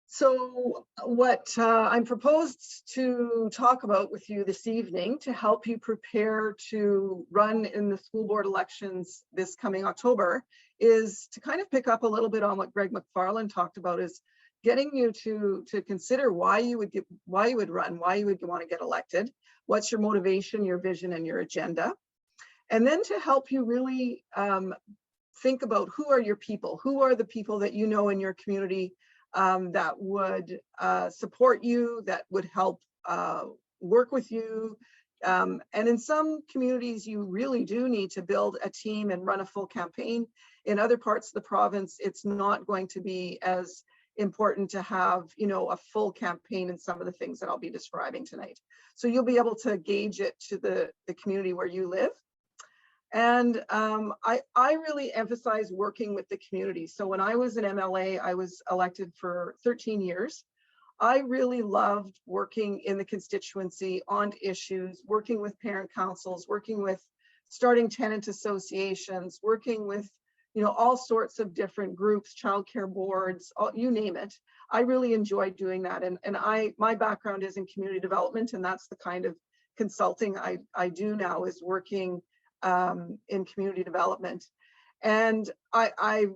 So what I'm proposed to talk about with you this evening to help you prepare to run in the school board elections this coming October is to kind of pick up a little bit on what Greg Mcfarland talked about, is getting you to consider why you would run, why you would want to get elected, what's your motivation, your vision, and your agenda. And then to help you really think about who are your people, who are the people that you know in your community that would support you, that would help work with you. And in some communities, you really do need to build a team and run a full campaign. In other parts of the province, it's not going to be as important to have, you know, a full campaign in some of the things that I'll be describing tonight. So you'll be able to gauge it to the community where you live. And I really emphasize working with the community. So when I was an MLA, I was elected for 13 years. I really loved working in the constituency on issues, working with parent councils, working with starting tenant associations, working with, you know, all sorts of different groups, childcare boards, you name it. I really enjoyed doing that. And my background is in community development, and that's the kind of consulting I do now, is working in community development. And I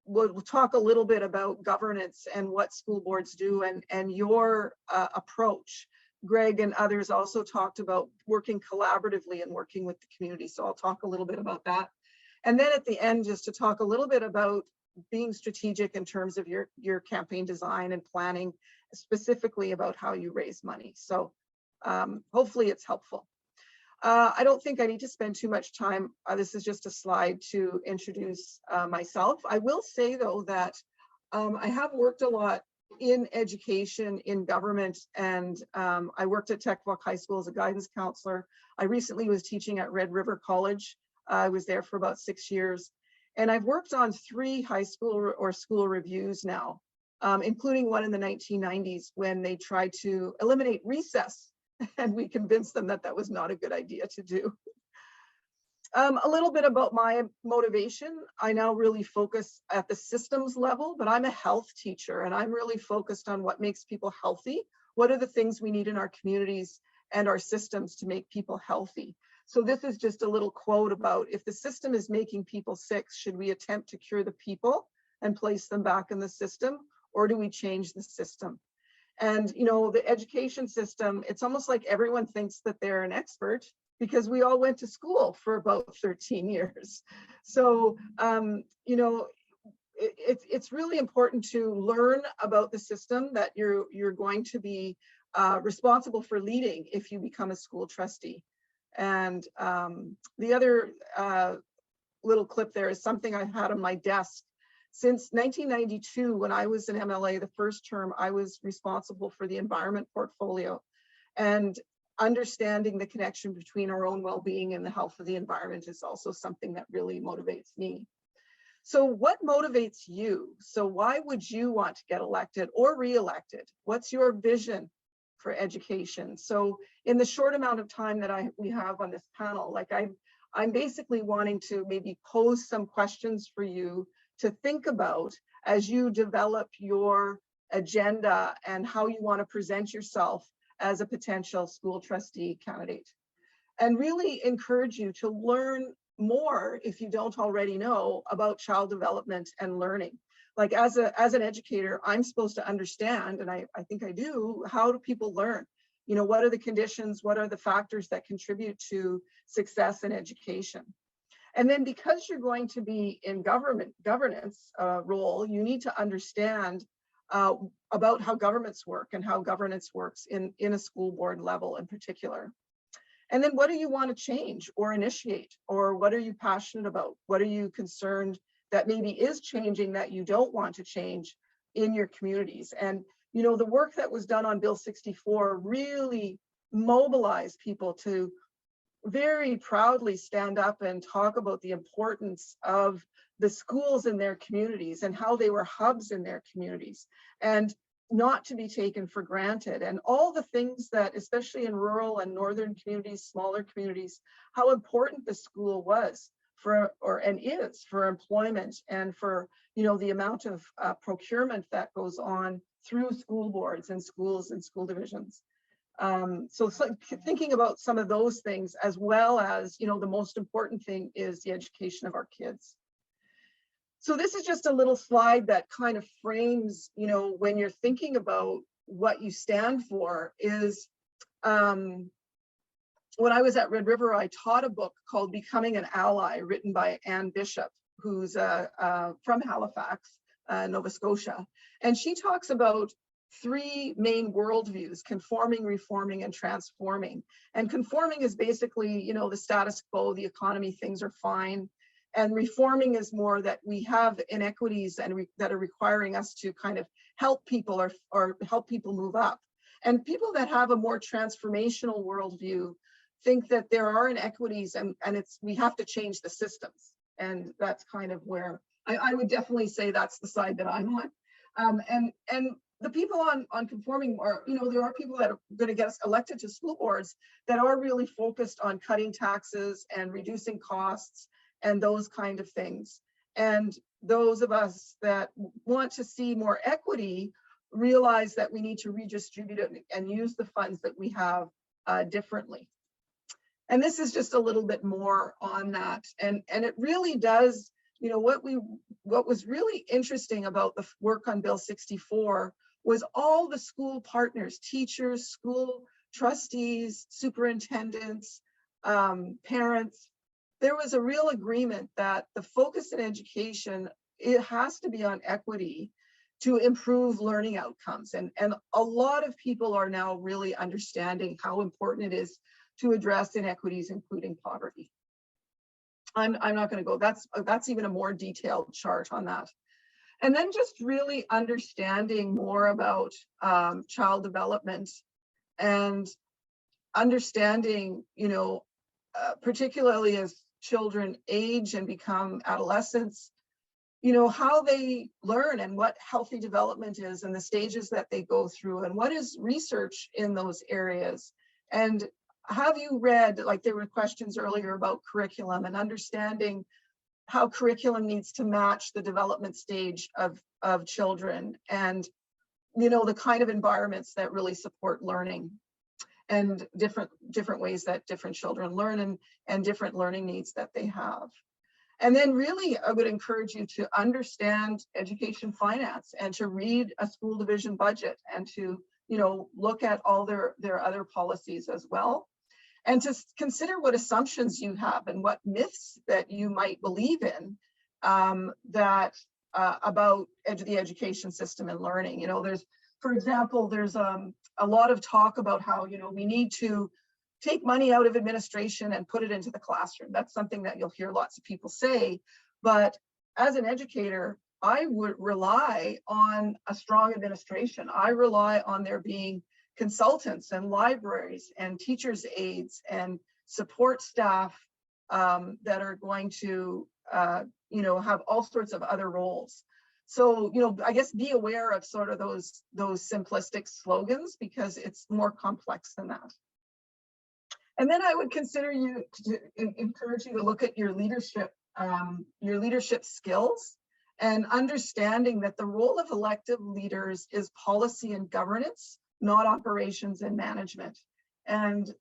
will talk a little bit about governance and what school boards do, and your approach. Greg and others also talked about working collaboratively and working with the community. So I'll talk a little bit about that. And then at the end, just to talk a little bit about being strategic in terms of your campaign design and planning, specifically about how you raise money. So hopefully it's helpful. I don't think I need to spend too much time. This is just a slide to introduce myself. I will say, though, that I have worked a lot in education, in government, and I worked at Techwalk High School as a guidance counselor. I recently was teaching at Red River College. I was there for about 6 years. And I've worked on 3 high school or school reviews now, including one in the 1990s when they tried to eliminate recess. And we convinced them that that was not a good idea to do. A little bit about my motivation. I now really focus at the systems level, but I'm a health teacher, and I'm really focused on what makes people healthy. What are the things we need in our communities and our systems to make people healthy? So this is just a little quote about, if the system is making people sick, should we attempt to cure the people and place them back in the system, or do we change the system? And, you know, the education system, it's almost like everyone thinks that they're an expert because we all went to school for about 13 years. So, you know, it's really important to learn about the system that you're going to be responsible for leading if you become a school trustee. And the other little clip there is something I had on my desk. Since 1992, when I was an MLA, the first term, I was responsible for the environment portfolio, and understanding the connection between our own well-being and the health of the environment is also something that really motivates me. So what motivates you? So why would you want to get elected or re-elected? What's your vision for education? So in the short amount of time that we have on this panel, like I'm basically wanting to maybe pose some questions for you to think about as you develop your agenda and how you want to present yourself as a potential school trustee candidate. And really encourage you to learn more, if you don't already know, about child development and learning. Like as an educator, I'm supposed to understand, and I think I do, how do people learn? You know, what are the conditions? What are the factors that contribute to success in education? And then because you're going to be in governance role, you need to understand about how governments work and how governance works in a school board level in particular. And then what do you want to change or initiate? Or what are you passionate about? What are you concerned that maybe is changing that you don't want to change in your communities? And, you know, the work that was done on Bill 64 really mobilized people to very proudly stand up and talk about the importance of the schools in their communities and how they were hubs in their communities and not to be taken for granted, and all the things that, especially in rural and northern communities, smaller communities, how important the school was for, and is for employment and for, you know, the amount of procurement that goes on through school boards and schools and school divisions. So thinking about some of those things, as well as, you know, the most important thing is the education of our kids. So this is just a little slide that kind of frames, you know, when you're thinking about what you stand for is, when I was at Red River, I taught a book called Becoming an Ally, written by Anne Bishop, who's from Halifax, Nova Scotia. And she talks about 3 main worldviews: conforming, reforming, and transforming. And conforming is basically, you know, the status quo, the economy, things are fine. And reforming is more that we have inequities and that are requiring us to kind of help people or help people move up. And people that have a more transformational worldview think that there are inequities and we have to change the systems. And that's kind of where I would definitely say that's the side that I'm on. And the people on conforming are, you know, there are people that are going to get us elected to school boards that are really focused on cutting taxes and reducing costs and those kind of things. And those of us that want to see more equity realize that we need to redistribute it and use the funds that we have differently. And this is just a little bit more on that. And it really does, you know, what was really interesting about the work on Bill 64 was all the school partners, teachers, school trustees, superintendents, parents. There was a real agreement that the focus in education, it has to be on equity to improve learning outcomes. And a lot of people are now really understanding how important it is to address inequities, including poverty. I'm not going to go, that's even a more detailed chart on that. And then just really understanding more about child development and understanding, you know, particularly as children age and become adolescents, you know, how they learn and what healthy development is and the stages that they go through and what is research in those areas. And have you read, like there were questions earlier about curriculum and understanding how curriculum needs to match the development stage of children and, you know, the kind of environments that really support learning and different ways that different children learn and different learning needs that they have. And then really, I would encourage you to understand education finance and to read a school division budget and to, you know, look at all their other policies as well. And to consider what assumptions you have and what myths that you might believe in about the education system and learning. You know, there's, for example, there's a lot of talk about how, you know, we need to take money out of administration and put it into the classroom. That's something that you'll hear lots of people say. But as an educator, I would rely on a strong administration. I rely on there being consultants and libraries and teachers' aides and support staff that are going to, you know, have all sorts of other roles. So, you know, I guess be aware of sort of those simplistic slogans because it's more complex than that. And then I would consider you to encourage you to look at your leadership skills and understanding that the role of elective leaders is policy and governance, not operations and management. And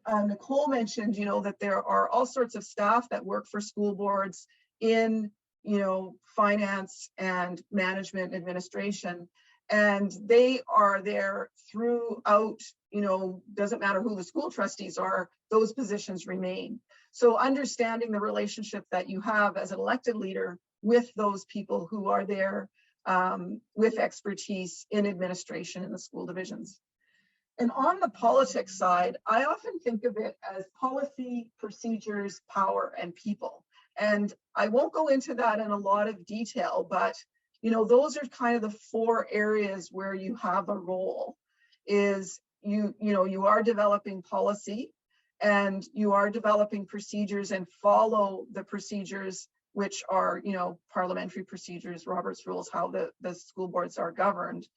Nicole mentioned, that there are all sorts of staff that work for school boards in, finance and management administration. And they are there throughout, doesn't matter who the school trustees are, those positions remain. So understanding the relationship that you have as an elected leader with those people who are there with expertise in administration in the school divisions. And on the politics side, I often think of it as policy, procedures, power, and people. And I won't go into that in a lot of detail, but those are kind of the 4 areas where you have a role. Is you are developing policy, and you are developing procedures and follow the procedures, which are parliamentary procedures, Robert's rules, how the school boards are governed,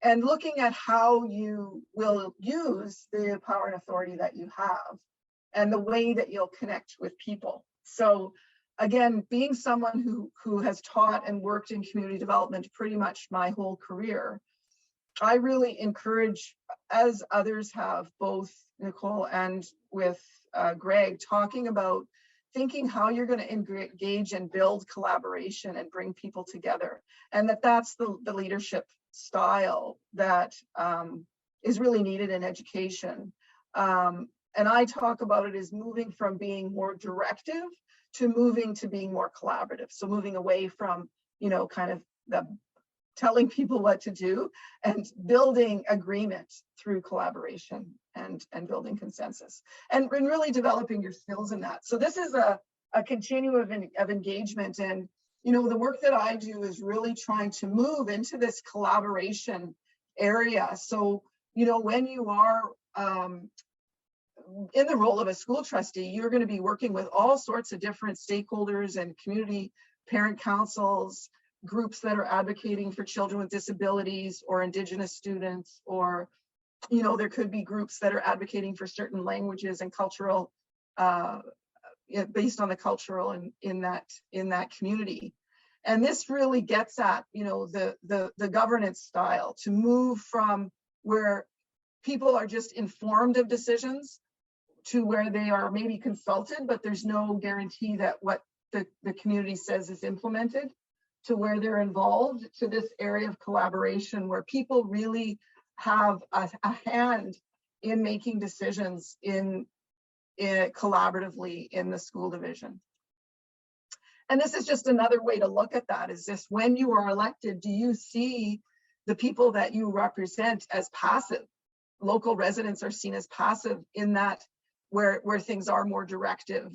and looking at how you will use the power and authority that you have and the way that you'll connect with people. So again, being someone who has taught and worked in community development pretty much my whole career, I really encourage, as others have, both Nicole and with Greg, talking about thinking how you're going to engage and build collaboration and bring people together. And that's the leadership style that is really needed in education. And I talk about it as moving from being more directive to moving to being more collaborative. So moving away from, kind of the telling people what to do and building agreement through collaboration and building consensus and really developing your skills in that. So this is a continuum of engagement. And, the work that I do is really trying to move into this collaboration area. So, when you are in the role of a school trustee, you're going to be working with all sorts of different stakeholders and community parent councils, groups that are advocating for children with disabilities or Indigenous students, or, there could be groups that are advocating for certain languages and cultural, based on the cultural in that community. And this really gets at, the governance style to move from where people are just informed of decisions to where they are maybe consulted, but there's no guarantee that what the community says is implemented, to where they're involved, to this area of collaboration where people really have a hand in making decisions in collaboratively in the school division. And this is just another way to look at that, is this: when you are elected, do you see the people that you represent as passive? Local residents are seen as passive in that where things are more directive.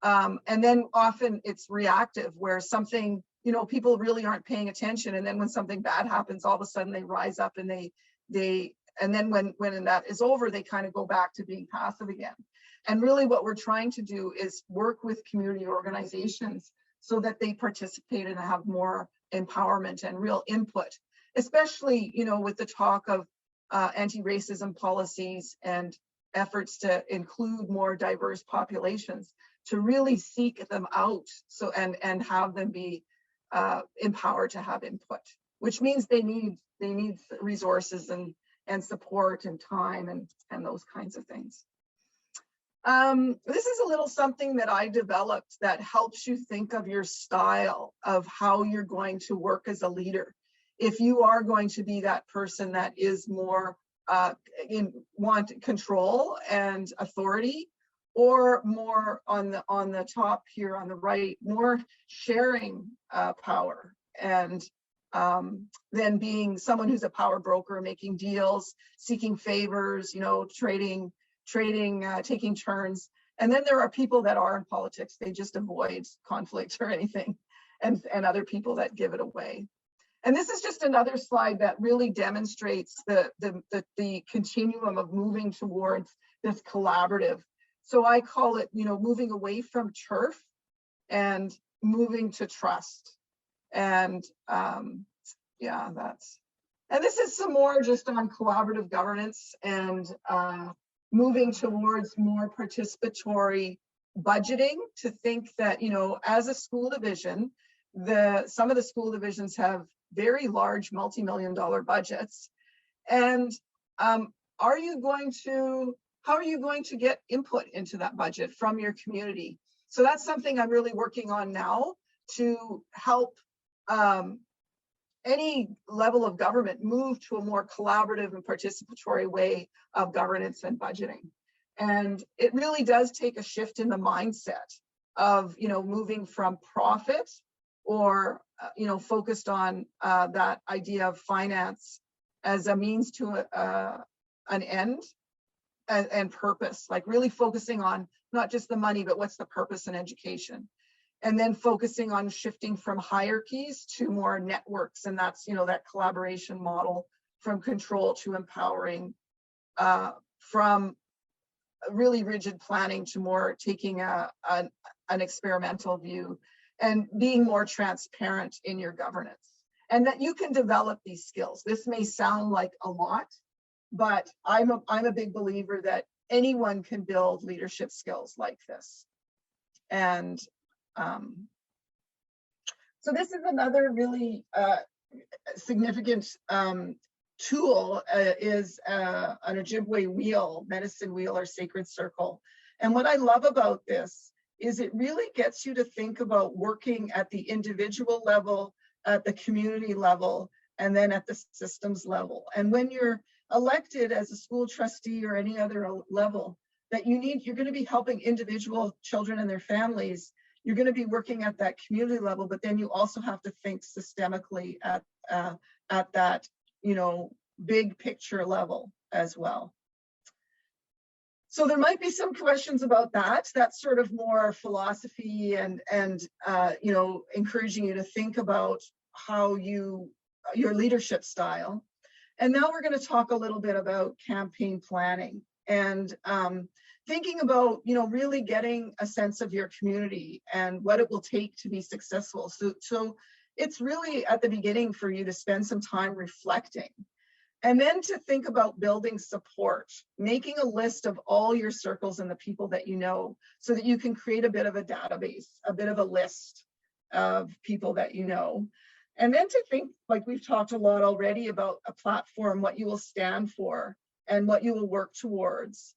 And then often it's reactive, where something, people really aren't paying attention. And then when something bad happens, all of a sudden they rise up and and then when that is over, they kind of go back to being passive again. And really what we're trying to do is work with community organizations so that they participate and have more empowerment and real input, especially, with the talk of anti-racism policies and efforts to include more diverse populations, to really seek them out and have them be empowered to have input, which means they need resources and support and time and those kinds of things. This is a little something that I developed that helps you think of your style of how you're going to work as a leader. If you are going to be that person that is more want control and authority, or more on the top here on the right, more sharing power, and then being someone who's a power broker, making deals, seeking favors, trading, taking turns. And then there are people that are in politics, they just avoid conflict or anything, and other people that give it away. And this is just another slide that really demonstrates the continuum of moving towards this collaborative. So I call it, moving away from turf and moving to trust. And and this is some more just on collaborative governance and moving towards more participatory budgeting, to think that, as a school division, some of the school divisions have very large multi-million-dollar budgets. And how are you going to get input into that budget from your community? So that's something I'm really working on now to help any level of government move to a more collaborative and participatory way of governance and budgeting. And it really does take a shift in the mindset of, moving from profit or, focused on that idea of finance as a means to an end and purpose, like really focusing on not just the money, but what's the purpose in education. And then focusing on shifting from hierarchies to more networks. And that's, that collaboration model, from control to empowering, from really rigid planning to more taking an experimental view, and being more transparent in your governance. And that you can develop these skills. This may sound like a lot, but I'm a big believer that anyone can build leadership skills like this. And so this is another really significant tool is an Ojibwe wheel, medicine wheel, or sacred circle. And what I love about this is it really gets you to think about working at the individual level, at the community level, and then at the systems level. And when you're elected as a school trustee or any other level, that you're going to be helping individual children and their families. You're going to be working at that community level, but then you also have to think systemically at that, big picture level as well. So there might be some questions about that. That's sort of more philosophy and encouraging you to think about how your leadership style. And now we're going to talk a little bit about campaign planning and thinking about, really getting a sense of your community and what it will take to be successful. So it's really at the beginning for you to spend some time reflecting, and then to think about building support, making a list of all your circles and the people that you know, so that you can create a bit of a database, a bit of a list of people that you know. And then to think, like we've talked a lot already about a platform, what you will stand for and what you will work towards.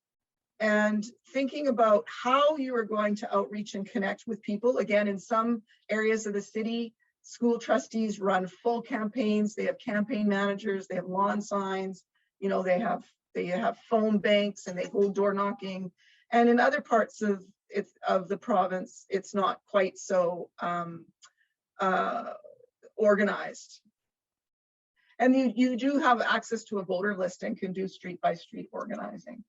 And thinking about how you are going to outreach and connect with people. Again, in some areas of the city, school trustees run full campaigns. They have campaign managers, they have lawn signs, they have phone banks, and they hold door knocking. And in other parts of the province, it's not quite so organized. And you do have access to a voter list and can do street by street organizing.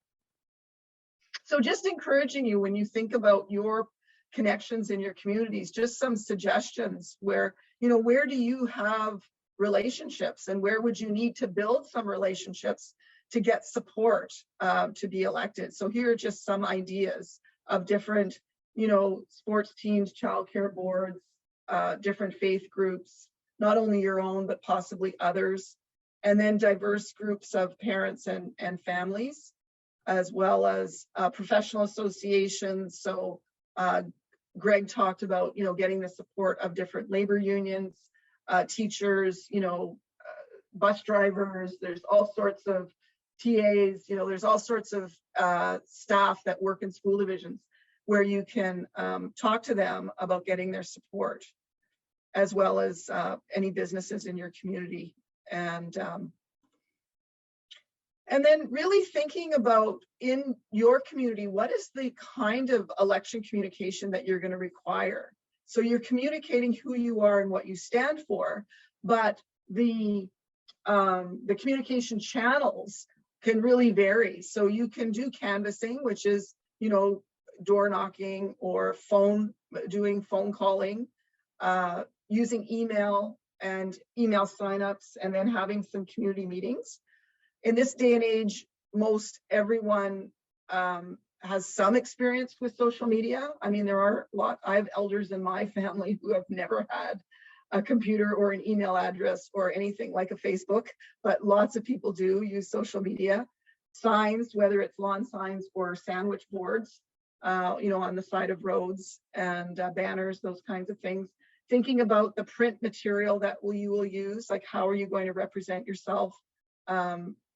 So just encouraging you, when you think about your connections in your communities, just some suggestions where, where do you have relationships, and where would you need to build some relationships to get support to be elected. So here are just some ideas of different, sports teams, childcare boards, different faith groups, not only your own, but possibly others, and then diverse groups of parents and families, as well as professional associations. So Greg talked about, getting the support of different labor unions, teachers, bus drivers. There's all sorts of TAs, there's all sorts of staff that work in school divisions where you can talk to them about getting their support, as well as any businesses in your community. And then really thinking about, in your community, what is the kind of election communication that you're going to require? So you're communicating who you are and what you stand for, but the communication channels can really vary. So you can do canvassing, which is, door knocking, or doing phone calling, using email and email signups, and then having some community meetings. In this day and age, most everyone has some experience with social media. I mean, there are a lot. I have elders in my family who have never had a computer or an email address or anything like a Facebook, but lots of people do use social media. Signs, whether it's lawn signs or sandwich boards, on the side of roads, and banners, those kinds of things. thinking about the print material that you will use, like how are you going to represent yourself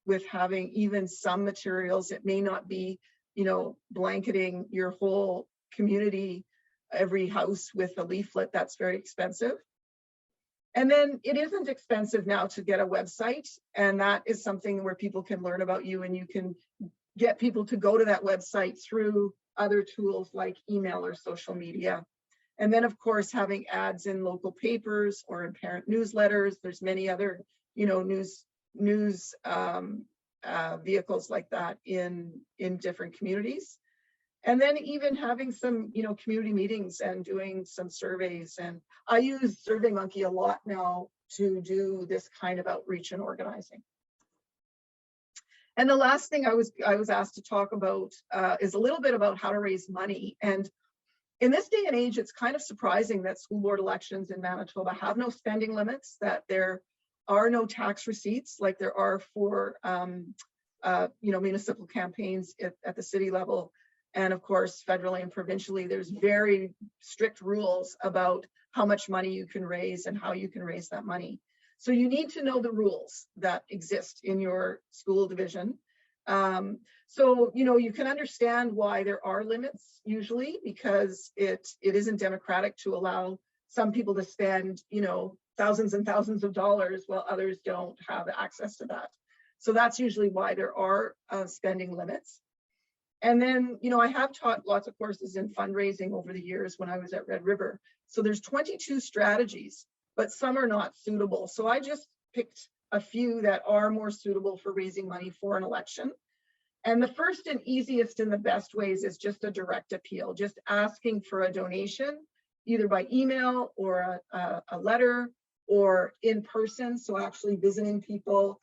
with having even some materials. It may not be, you know, blanketing your whole community, every house with a leaflet. That's very expensive. And then it isn't expensive now to get a website, and that is something where people can learn about you, and you can get people to go to that website through other tools like email or social media. And then of course, having ads in local papers or in parent newsletters. There's many other, you know, news vehicles like that in different communities. And then even having some, you know, community meetings and doing some surveys. And I use SurveyMonkey a lot now to do this kind of outreach and organizing. And the last thing I was asked to talk about is a little bit about how to raise money. And in this day and age, it's kind of surprising that school board elections in Manitoba have no spending limits, that there are no tax receipts like there are for you know, municipal campaigns at the city level. And of course, federally and provincially, there's very strict rules about how much money you can raise and how you can raise that money. So you need to know the rules that exist in your school division. So, you know, you can understand why there are limits usually, because it isn't democratic to allow some people to spend, you know, thousands and thousands of dollars while others don't have access to that. So that's usually why there are spending limits. And then, you know, I have taught lots of courses in fundraising over the years when I was at Red River. So there's 22 strategies, but some are not suitable. So I just picked a few that are more suitable for raising money for an election. And the first and easiest and the best ways is just a direct appeal, just asking for a donation, either by email or a letter or in person. So actually visiting people.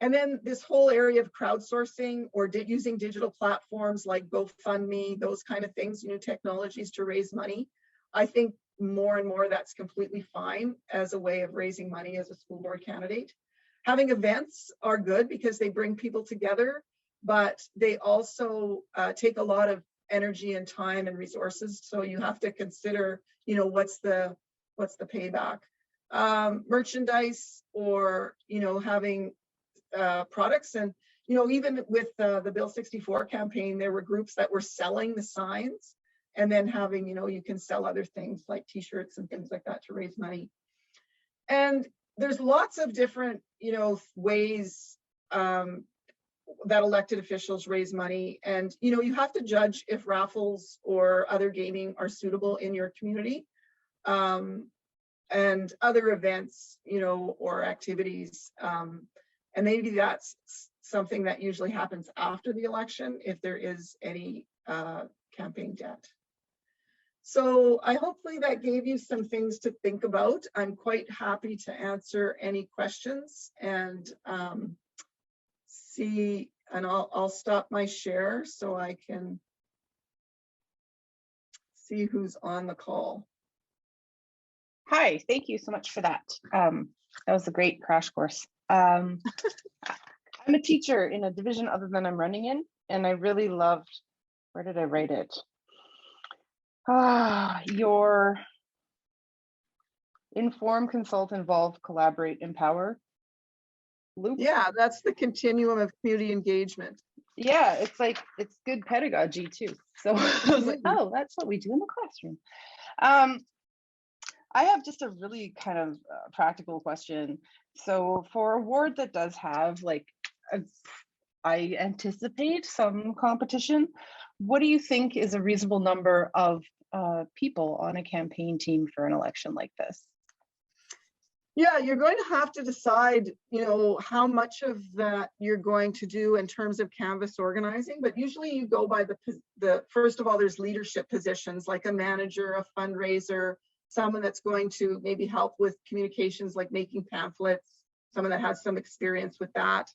And then this whole area of crowdsourcing or using digital platforms like GoFundMe, those kind of things, new technologies to raise money. I think more and more that's completely fine as a way of raising money as a school board candidate. Having events are good because they bring people together, but they also take a lot of energy and time and resources. So you have to consider, you know, what's the payback. Merchandise or, you know, having products. And, you know, even with the Bill 64 campaign, there were groups that were selling the signs and then having, you know, you can sell other things like t-shirts and things like that to raise money. And there's lots of different, you know, ways that elected officials raise money. And, you know, you have to judge if raffles or other gaming are suitable in your community. And other events, you know, or activities. And maybe that's something that usually happens after the election if there is any campaign debt. So hopefully that gave you some things to think about. I'm quite happy to answer any questions and see, and I'll stop my share so I can see who's on the call. Hi, thank you so much for that. That was a great crash course. I'm a teacher in a division other than I'm running in, and I really loved, where did I write it? Your inform, consult, involve, collaborate, empower loop. Yeah, that's the continuum of community engagement. Yeah, it's like, it's good pedagogy too. So I was like, oh, that's what we do in the classroom. I have just a really kind of practical question. So for a ward that does have like, I anticipate some competition, what do you think is a reasonable number of people on a campaign team for an election like this? Yeah, you're going to have to decide, you know, how much of that you're going to do in terms of canvas organizing, but usually you go by the first of all, there's leadership positions like a manager, a fundraiser, someone that's going to maybe help with communications like making pamphlets, someone that has some experience with that.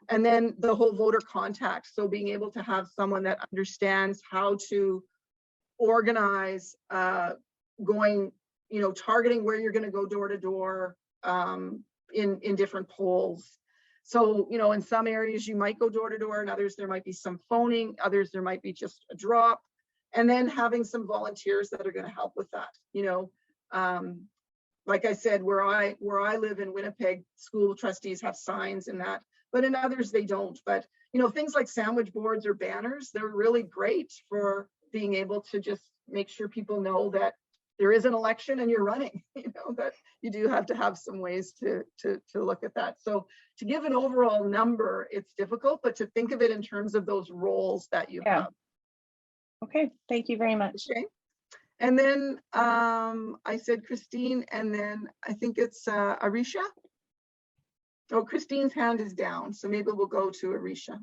And then the whole voter contact. So being able to have someone that understands how to organize, going, you know, targeting where you're going to go door to door in different polls. So, you know, in some areas you might go door to door, and others there might be some phoning, others there might be just a drop. And then having some volunteers that are going to help with that, you know. Like I said, where I live in Winnipeg, school trustees have signs and that, but in others they don't. But you know, things like sandwich boards or banners, they're really great for being able to just make sure people know that there is an election and you're running. You know, that you do have to have some ways to look at that. So to give an overall number, it's difficult, but to think of it in terms of those roles that you have. Okay, thank you very much. Okay. And then I said Christine, and then I think it's Arisha. Oh, Christine's hand is down, so maybe we'll go to Arisha.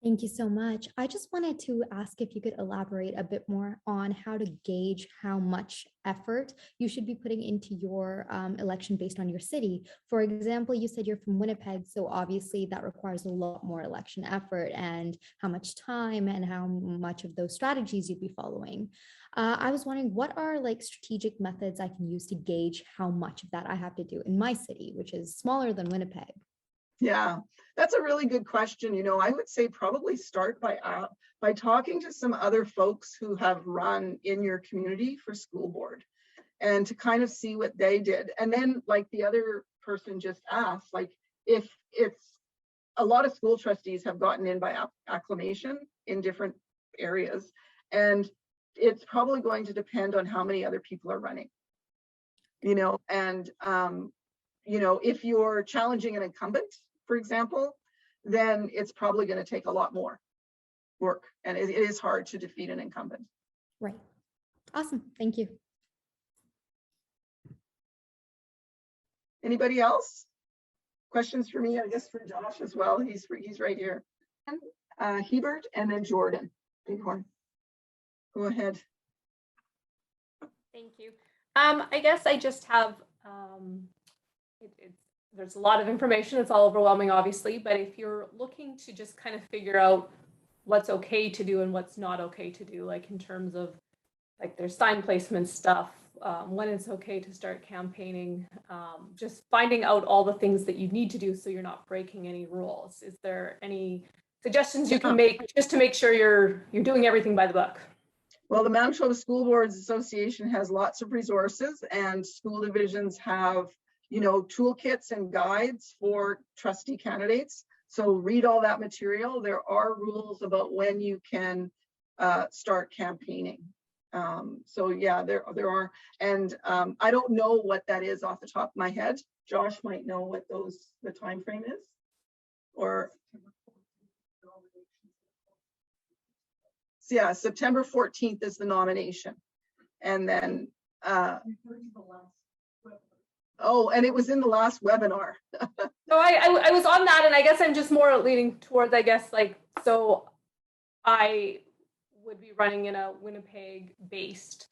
Thank you so much. I just wanted to ask if you could elaborate a bit more on how to gauge how much effort you should be putting into your election based on your city. For example, you said you're from Winnipeg, so obviously that requires a lot more election effort, and how much time and how much of those strategies you'd be following. I was wondering, what are like strategic methods I can use to gauge how much of that I have to do in my city, which is smaller than Winnipeg? Yeah, that's a really good question. You know, I would say probably start by talking to some other folks who have run in your community for school board, and to kind of see what they did. And then, like the other person just asked, like if it's a lot of school trustees have gotten in by acclamation in different areas, and it's probably going to depend on how many other people are running. You know, and you know, if you're challenging an incumbent, for example, then it's probably going to take a lot more work, and it is hard to defeat an incumbent. Right. Awesome. Thank you. Anybody else? Questions for me? I guess for Josh as well. He's right here. And Hebert, and then Jordan. Bighorn. Go ahead. Thank you. I guess I just have there's a lot of information. It's all overwhelming, obviously, but if you're looking to just kind of figure out what's okay to do and what's not okay to do, like in terms of like there's sign placement stuff, when it's okay to start campaigning, just finding out all the things that you need to do so you're not breaking any rules. Is there any suggestions you can make just to make sure you're doing everything by the book? Well, the Manitoba School Boards Association has lots of resources, and school divisions have, you know, toolkits and guides for trustee candidates. So read all that material. There are rules about when you can start campaigning. So yeah, there are, and I don't know what that is off the top of my head. Josh might know what the time frame is, or yeah, September 14th is the nomination, and then oh, and it was in the last webinar. So I was on that, and I guess I'm just more leaning towards, I guess, like, so I would be running in a Winnipeg-based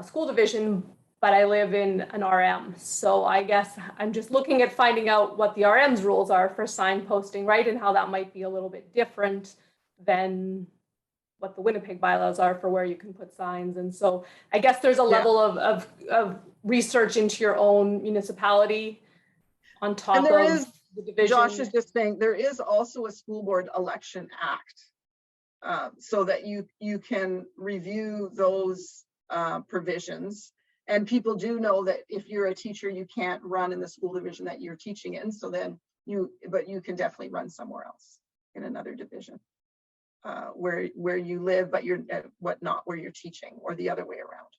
school division, but I live in an RM. So I guess I'm just looking at finding out what the RM's rules are for sign posting, right? And how that might be a little bit different than what the Winnipeg bylaws are for where you can put signs. And so I guess there's a level of research into your own municipality on top of the division. Josh is just saying, there is also a School Board Election Act, so that you can review those provisions. And people do know that if you're a teacher, you can't run in the school division that you're teaching in. So then but you can definitely run somewhere else in another division. Where you live, but you're not where you're teaching, or the other way around.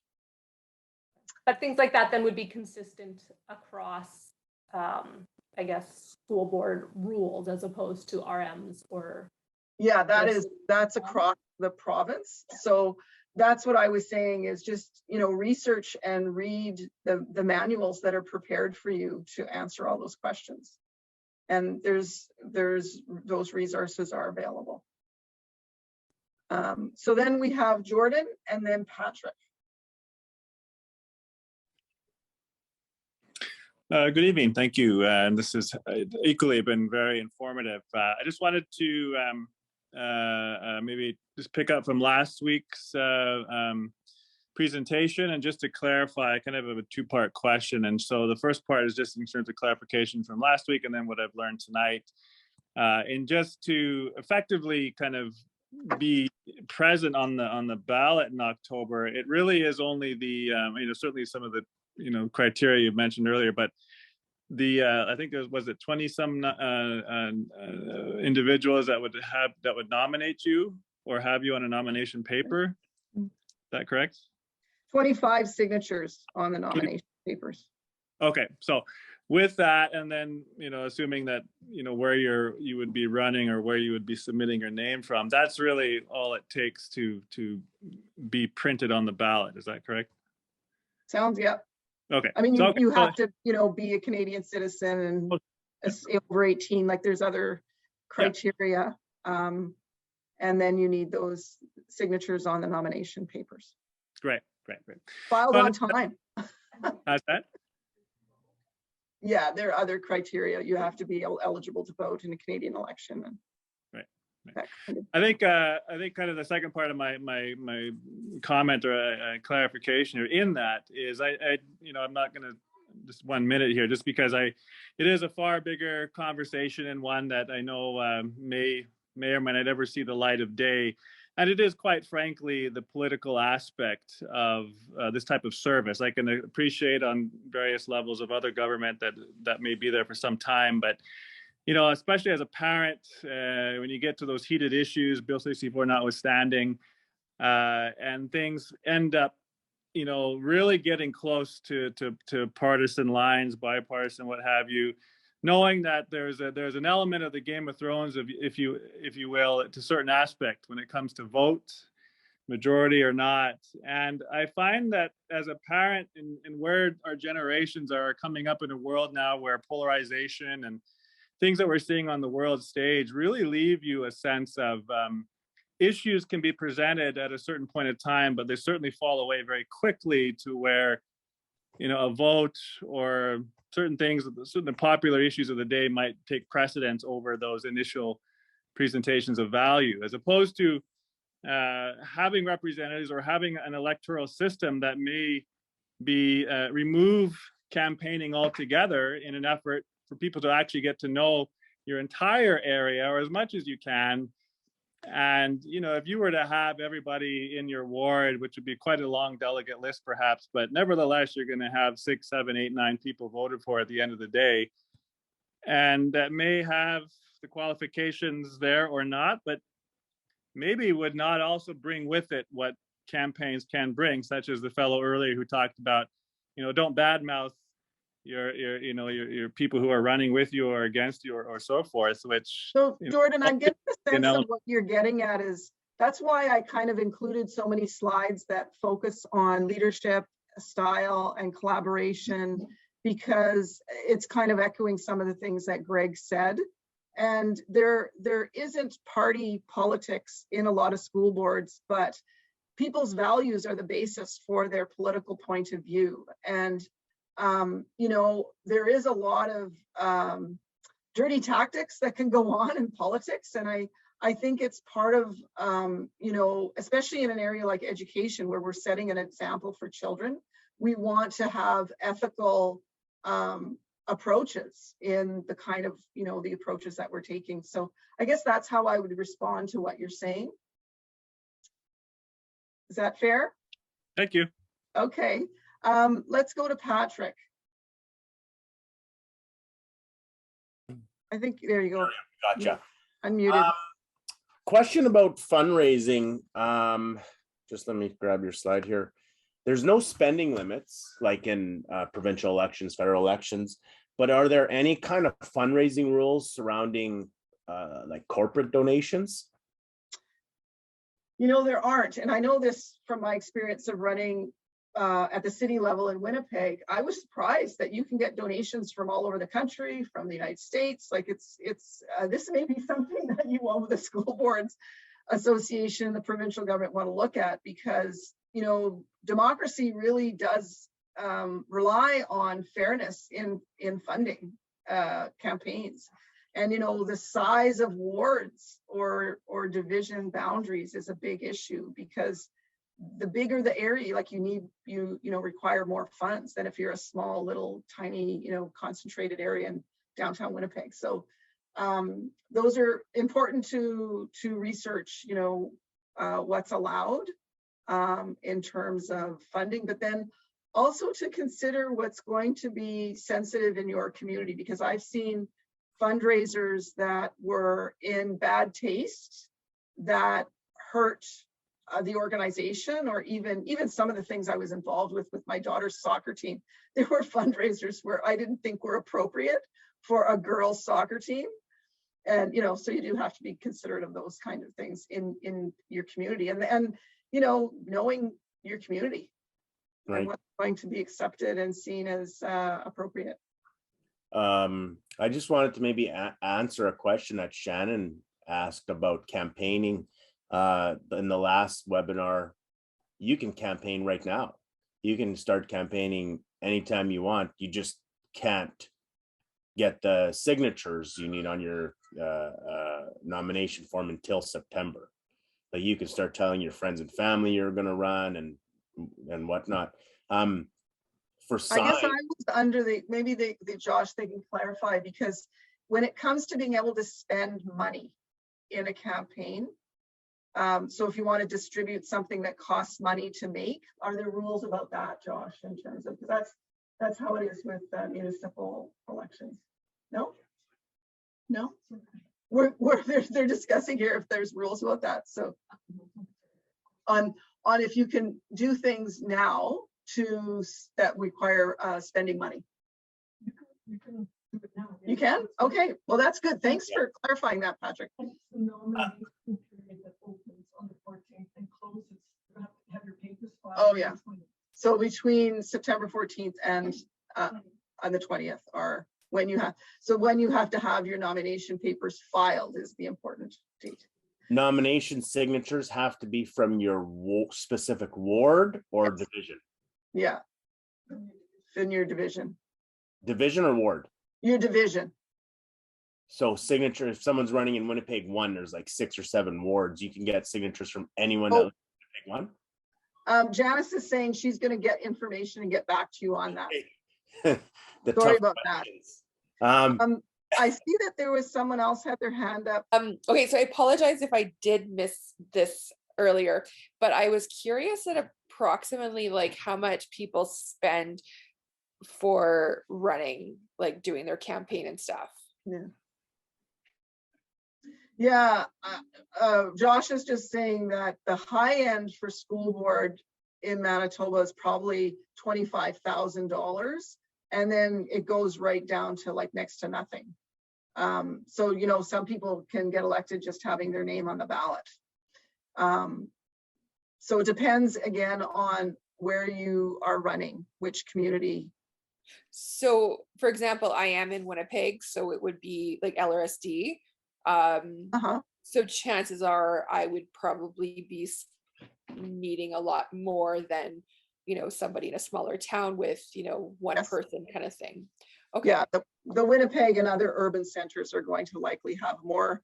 But things like that then would be consistent across, I guess, school board rules as opposed to RMs or. Yeah, that's across the province. So that's what I was saying, is just, you know, research and read the manuals that are prepared for you to answer all those questions. And there's those resources are available. So then we have Jordan and then Patrick. Good evening, thank you. And this has equally been very informative. I just wanted to maybe just pick up from last week's presentation, and just to clarify, kind of a two-part question. And so the first part is just in terms of clarification from last week, and then what I've learned tonight. And just to effectively kind of be present on the ballot in October, it really is only the certainly some of the criteria you mentioned earlier, but the I think there was it 20 some individuals that would nominate you or have you on a nomination paper. Is that correct? 25 signatures on the nomination papers. Okay, so with that, and then assuming that where you would be running or where you would be submitting your name from, that's really all it takes to be printed on the ballot. Is that correct? Sounds, yeah. Okay. I mean, so, you have to be a Canadian citizen and over 18. Like there's other criteria, and then you need those signatures on the nomination papers. Great. Filed on time. How's that? Yeah, there are other criteria. You have to be eligible to vote in a Canadian election. Right. Kind of. I think kind of the second part of my comment or a clarification here in that is I'm not going to just 1 minute here just because it is a far bigger conversation and one that I know may or may not ever see the light of day. And it is quite frankly the political aspect of this type of service. I can appreciate on various levels of other government that may be there for some time, but especially as a parent, when you get to those heated issues, Bill 64 notwithstanding, and things end up really getting close to partisan lines, bipartisan, what have you. Knowing that there's an element of the Game of Thrones, if you will, to a certain aspect when it comes to vote, majority or not. And I find that as a parent in where our generations are coming up in a world now where polarization and things that we're seeing on the world stage really leave you a sense of issues can be presented at a certain point in time, but they certainly fall away very quickly to where a vote or certain things, certain popular issues of the day might take precedence over those initial presentations of value, as opposed to having representatives or having an electoral system that may be remove campaigning altogether in an effort for people to actually get to know your entire area or as much as you can. And, if you were to have everybody in your ward, which would be quite a long delegate list perhaps, but nevertheless, you're going to have 6, 7, 8, 9 people voted for at the end of the day. And that may have the qualifications there or not, but maybe would not also bring with it what campaigns can bring, such as the fellow earlier who talked about, don't badmouth your people who are running with you or against you or so forth, which. So Jordan, I'm getting the sense of what you're getting at is that's why I kind of included so many slides that focus on leadership, style, and collaboration, because it's kind of echoing some of the things that Greg said. And there isn't party politics in a lot of school boards, but people's values are the basis for their political point of view. And there is a lot of dirty tactics that can go on in politics. And I think it's part of, especially in an area like education, where we're setting an example for children, we want to have ethical approaches in the kind of, the approaches that we're taking. So I guess that's how I would respond to what you're saying. Is that fair? Thank you. Okay. Let's go to Patrick. I think, there you go. Gotcha. Unmuted. Question about fundraising. Just let me grab your slide here. There's no spending limits like in provincial elections, federal elections, but are there any kind of fundraising rules surrounding like corporate donations? There aren't. And I know this from my experience of running at the city level in Winnipeg. I was surprised that you can get donations from all over the country, from the United States. Like it's this may be something that you all, the School Boards Association, the provincial government want to look at, because democracy really does rely on fairness in funding campaigns. And the size of wards or division boundaries is a big issue, because the bigger the area, like you require more funds than if you're a small little tiny concentrated area in downtown Winnipeg. So those are important to research, you know, what's allowed in terms of funding, but then also to consider what's going to be sensitive in your community, because I've seen fundraisers that were in bad taste that hurt the organization, or even some of the things I was involved with my daughter's soccer team. There were fundraisers where I didn't think were appropriate for a girls' soccer team. And, you know, so you do have to be considerate of those kind of things in your community, and you know, knowing your community, right, and what's going to be accepted and seen as appropriate. I just wanted to maybe answer a question that Shannon asked about campaigning in the last webinar. You can campaign right now. You can start campaigning anytime you want. You just can't get the signatures you need on your nomination form until September. But you can start telling your friends and family you're going to run and whatnot. For I guess I was under the, maybe the Josh, they can clarify, because when it comes to being able to spend money in a campaign, so if you want to distribute something that costs money to make, are there rules about that, Josh, in terms of, because that's how it is with municipal elections? No? No? They're discussing here if there's rules about that. So on if you can do things now that require spending money. You can do it now. You can? Okay, well, that's good. Thanks for clarifying that, Patrick. It's the nomination period that opens on the 14th and closes. You have to have your papers filed. Oh, yeah. So between September 14th and on the 20th are when you have to have your nomination papers filed is the important date. Nomination signatures have to be from your specific ward or division. Yeah, in your division. Division or ward? Your division. So signature, if someone's running in Winnipeg 1, there's like 6 or 7 wards. You can get signatures from anyone else in Winnipeg 1. Janice is saying she's going to get information and get back to you on that. Sorry about that. I see that there was someone else had their hand up. Okay, so I apologize if I did miss this earlier, but I was curious at approximately like how much people spend for running, like doing their campaign and stuff. Yeah, Josh is just saying that the high end for school board in Manitoba is probably $25,000, and then it goes right down to like next to nothing. So, you know, some people can get elected just having their name on the ballot. So it depends again on where you are running, which community. So for example, I am in Winnipeg, so it would be like LRSD. So chances are I would probably be needing a lot more than, you know, somebody in a smaller town with, you know, one person kind of thing. Okay. Yeah, the Winnipeg and other urban centers are going to likely have more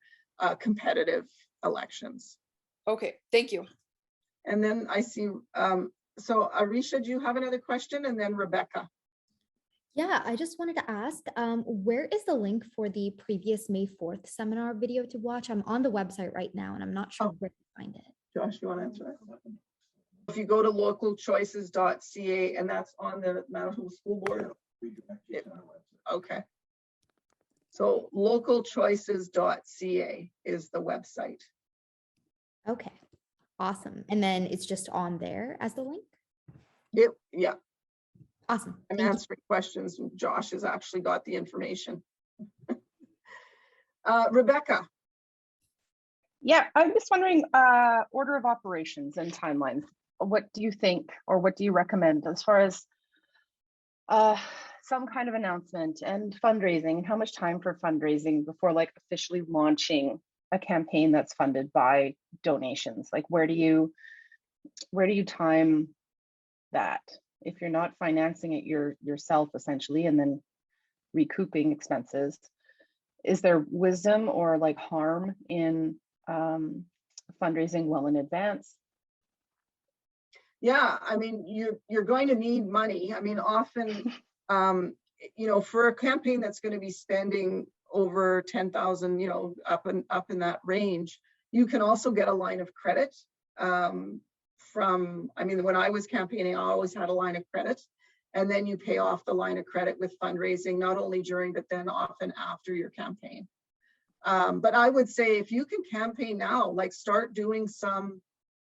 competitive elections. Okay, thank you. And then I see, so Arisha, do you have another question? And then Rebecca. Yeah, I just wanted to ask, where is the link for the previous May 4th seminar video to watch? I'm on the website right now and I'm not sure where to find it. Josh, you want to answer that? If you go to localchoices.ca, and that's on the Manitoba School Board. Okay. So localchoices.ca is the website. Okay, awesome. And then it's just on there as the link? Yeah. Awesome. I'm answering questions. Josh has actually got the information. Rebecca. Yeah, I'm just wondering, order of operations and timelines. What do you think, or what do you recommend as far as some kind of announcement and fundraising? How much time for fundraising before like officially launching a campaign that's funded by donations? Like where do you time that if you're not financing it yourself essentially and then recouping expenses? Is there wisdom or like harm in fundraising well in advance? Yeah, I mean, you're going to need money. I mean, often, you know, for a campaign that's going to be spending over 10,000, you know, up in that range, you can also get a line of credit from, I mean, when I was campaigning, I always had a line of credit, and then you pay off the line of credit with fundraising, not only during, but then often after your campaign. But I would say if you can campaign now, like start doing some,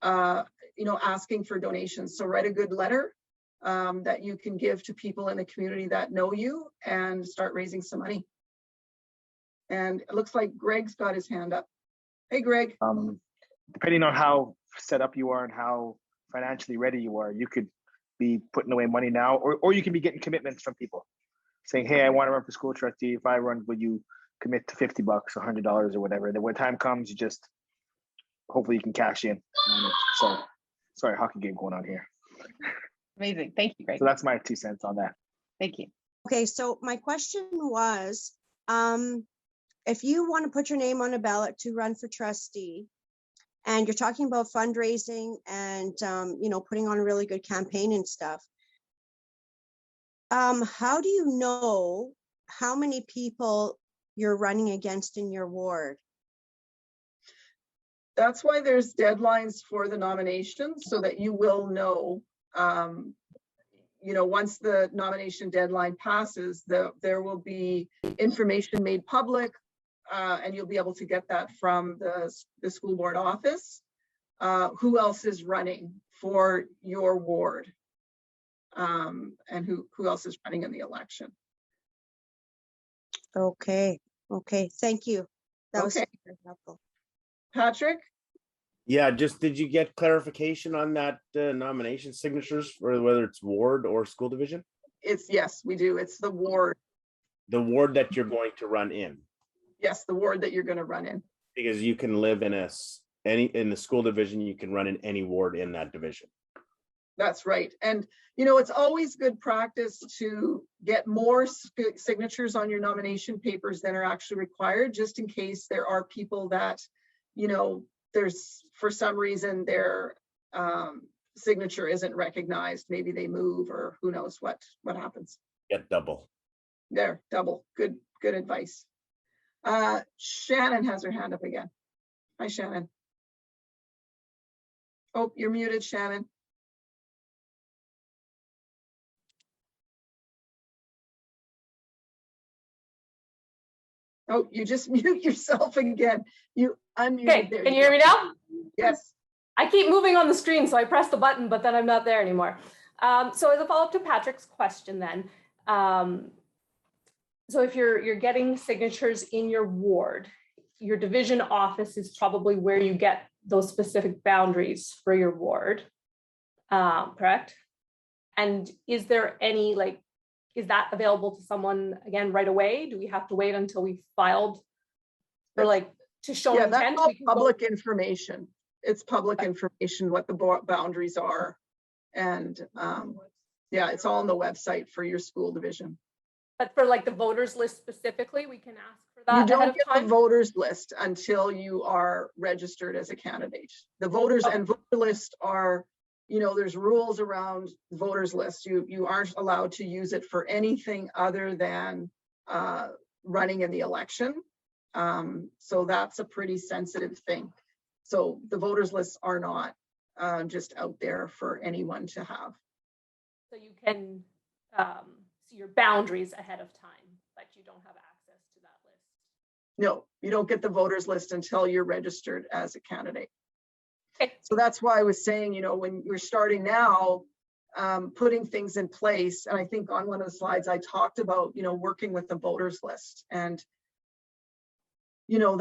you know, asking for donations. So write a good letter that you can give to people in the community that know you and start raising some money. And it looks like Greg's got his hand up. Hey, Greg. Depending on how set up you are and how financially ready you are, you could be putting away money now, or you can be getting commitments from people saying, hey, I want to run for school trustee. If I run, will you commit to $50, $100 or whatever? And then when time comes, you just, hopefully you can cash in. So, sorry, hockey game going on here. Amazing. Thank you, Greg. So that's my 2 cents on that. Thank you. Okay, so my question was, if you want to put your name on a ballot to run for trustee, and you're talking about fundraising and you know, putting on a really good campaign and stuff, how do you know how many people you're running against in your ward? That's why there's deadlines for the nominations, so that you will know, you know, once the nomination deadline passes, there will be information made public, and you'll be able to get that from the school board office, who else is running for your ward, and who else is running in the election. Okay, thank you. That was very helpful. Patrick? Yeah, just did you get clarification on that nomination signatures for whether it's ward or school division? Yes, we do. It's the ward. The ward that you're going to run in. Yes, the ward that you're going to run in. Because you can live in in the school division, you can run in any ward in that division. That's right. And, you know, it's always good practice to get more signatures on your nomination papers than are actually required, just in case there are people that, you know, there's, for some reason, their signature isn't recognized. Maybe they move, or who knows what happens. Get double. There, double. Good advice. Shannon has her hand up again. Hi, Shannon. Oh, you're muted, Shannon. Oh, you just mute yourself again. You unmuted. Okay, can you hear me now? Yes. I keep moving on the screen, so I press the button, but then I'm not there anymore. So as a follow-up to Patrick's question then, so if you're getting signatures in your ward, your division office is probably where you get those specific boundaries for your ward, correct? And is there any, like, is that available to someone again right away? Do we have to wait until we filed, or like to show intent? That's all public information. It's public information what the boundaries are, and yeah, it's all on the website for your school division. But for like the voters list specifically, we can ask for that. You don't get the voters list until you are registered as a candidate. The voters and voter list are, you know, there's rules around the voters list. You aren't allowed to use it for anything other than running in the election. So that's a pretty sensitive thing. So the voters lists are not just out there for anyone to have. So you can see your boundaries ahead of time, but you don't have access to that list. No, you don't get the voters list until you're registered as a candidate. Okay. So that's why I was saying, you know, when you're starting now, putting things in place, and I think on one of the slides I talked about, you know, working with the voters list, and you know,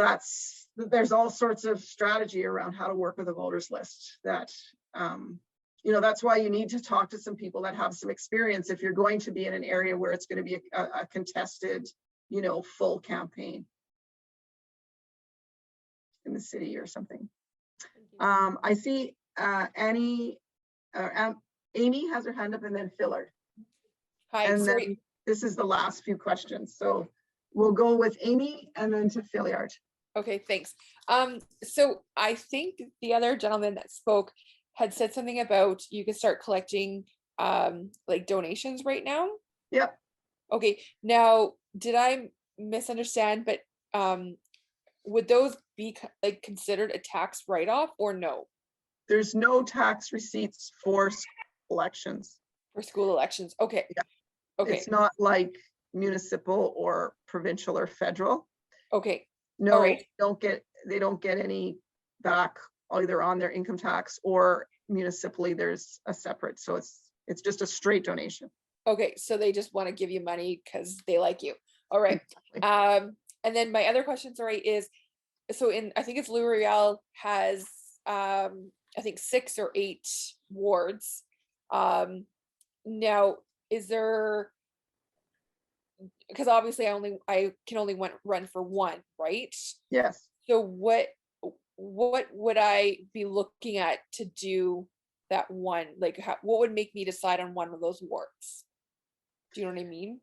there's all sorts of strategy around how to work with a voters list that, you know, that's why you need to talk to some people that have some experience if you're going to be in an area where it's going to be a contested, you know, full campaign in the city or something. I see Amy has her hand up, and then Fillard. Hi, and sorry. then this is the last few questions. So we'll go with Amy and then to Fillard. Okay, thanks. So I think the other gentleman that spoke had said something about you can start collecting like donations right now. Yep. Okay, now did I misunderstand, but would those be like considered a tax write-off or no? There's no tax receipts for elections. For school elections, okay. Yeah. Okay. It's not like municipal or provincial or federal. Okay. No, all right. they don't get any back either on their income tax or municipally there's a separate, so it's just a straight donation. Okay, so they just want to give you money because they like you. All right. Exactly. And then my other question, sorry, is so I think it's L'Oreal has I think 6 or 8 wards. Now, is there, because obviously I can only run for one, right? Yes. So what would I be looking at to do that one? Like, what would make me decide on one of those wards? Do you know what I mean?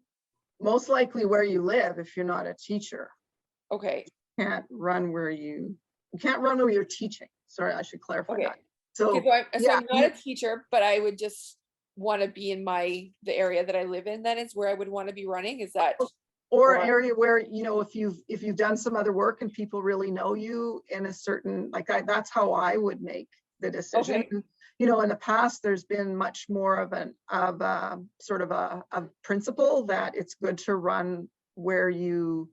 Most likely where you live if you're not a teacher. Okay. You can't run where you're teaching. Sorry, I should clarify Okay. that. So, Okay, so yeah, I'm not a teacher, but I would just want to be in the area that I live in. That is where I would want to be running. Is that? Or an area where, you know, if you've done some other work and people really know you in a certain, that's how I would make the decision. Okay. You know, in the past, there's been much more of a principle that it's good to run where you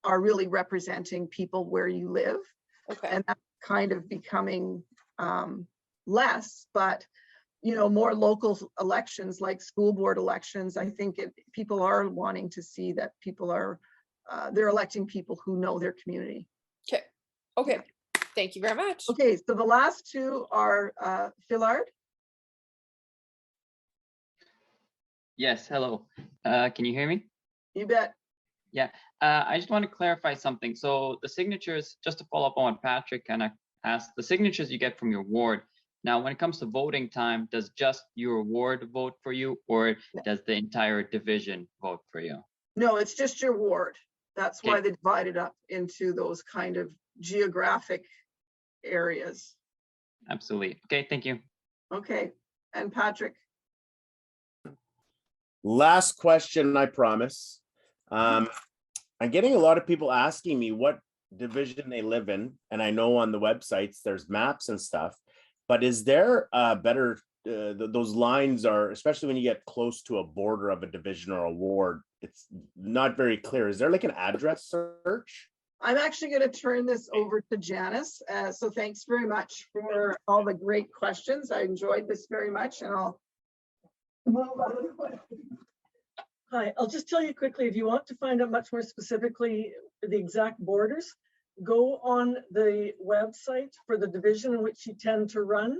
are really representing people where you live. Okay. And that's kind of becoming less, but you know, more local elections like school board elections, I think people are wanting to see that people are, they're electing people who know their community. Okay. Okay. Thank you very much. Okay, so the last two are Philard. Yes, hello. Can you hear me? You bet. Yeah, I just want to clarify something. So the signatures, just to follow up on what Patrick kind of asked, the signatures you get from your ward. Now, when it comes to voting time, does just your ward vote for you, or does the entire division vote for you? No, it's just your ward. That's Okay. why they divide it up into those kind of geographic areas. Absolutely. Okay, thank you. Okay, and Patrick. Last question, I promise. I'm getting a lot of people asking me what division they live in, and I know on the websites there's maps and stuff, but is there better, those lines are, especially when you get close to a border of a division or a ward, it's not very clear. Is there like an address search? I'm actually going to turn this over to Janice. So thanks very much for all the great questions. I enjoyed this very much, and I'll move on. Hi, I'll just tell you quickly, if you want to find out much more specifically the exact borders, go on the website for the division in which you tend to run.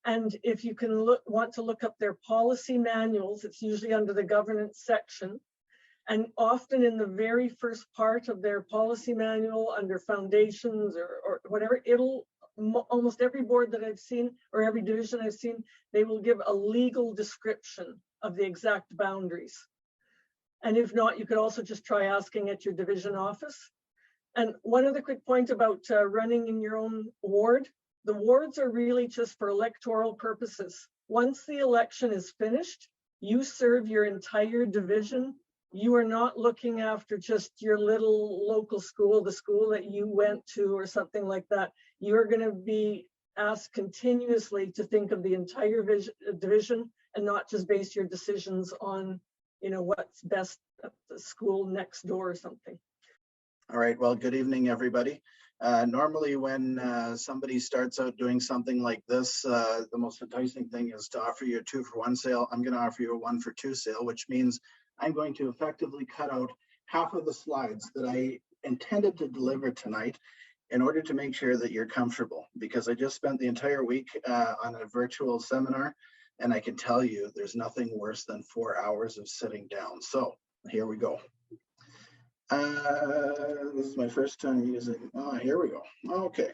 And if you can want to look up their policy manuals, it's usually under the governance section. And often in the very first part of their policy manual under foundations or whatever, almost every board that I've seen or every division I've seen, they will give a legal description of the exact boundaries. And if not, you could also just try asking at your division office. And one other quick point about running in your own ward, the wards are really just for electoral purposes. Once the election is finished, you serve your entire division. You are not looking after just your little local school, the school that you went to or something like that. You're going to be asked continuously to think of the entire division and not just base your decisions on, you know, what's best at the school next door or something. All right, well, good evening, everybody. Normally when somebody starts out doing something like this, the most enticing thing is to offer you a 2-for-1 sale. I'm going to offer you a 1-for-2 sale, which means I'm going to effectively cut out half of the slides that I intended to deliver tonight in order to make sure that you're comfortable, because I just spent the entire week on a virtual seminar, and I can tell you there's nothing worse than 4 hours of sitting down. So here we go. This is my first time using, here we go. Okay.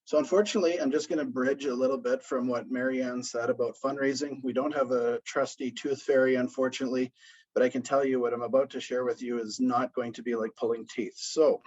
So unfortunately, I'm just going to bridge a little bit from what Marianne said about fundraising. We don't have a trustee tooth fairy, unfortunately, but I can tell you what I'm about to share with you is not going to be like pulling teeth. So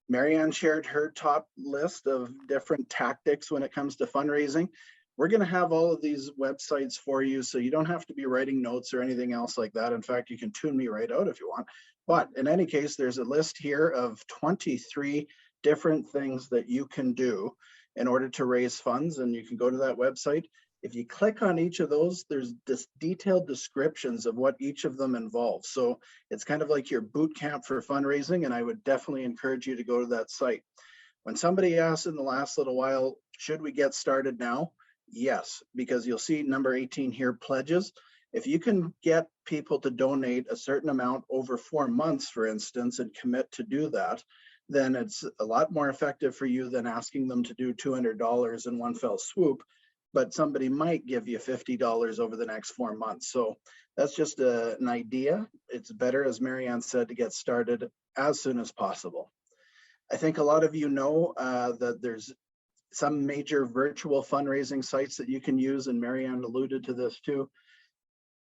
Marianne shared her top list of different tactics when it comes to fundraising. We're going to have all of these websites for you, so you don't have to be writing notes or anything else like that. In fact, you can tune me right out if you want. But in any case, there's a list here of 23 different things that you can do in order to raise funds, and you can go to that website. If you click on each of those, there's this detailed descriptions of what each of them involves. So it's kind of like your boot camp for fundraising, and I would definitely encourage you to go to that site. When somebody asked in the last little while, should we get started now? Yes, because you'll see number 18 here, pledges. If you can get people to donate a certain amount over 4 months, for instance, and commit to do that, then it's a lot more effective for you than asking them to do $200 in one fell swoop, but somebody might give you $50 over the next 4 months. So that's just an idea. It's better, as Marianne said, to get started as soon as possible. I think a lot of you know that there's some major virtual fundraising sites that you can use, and Marianne alluded to this too.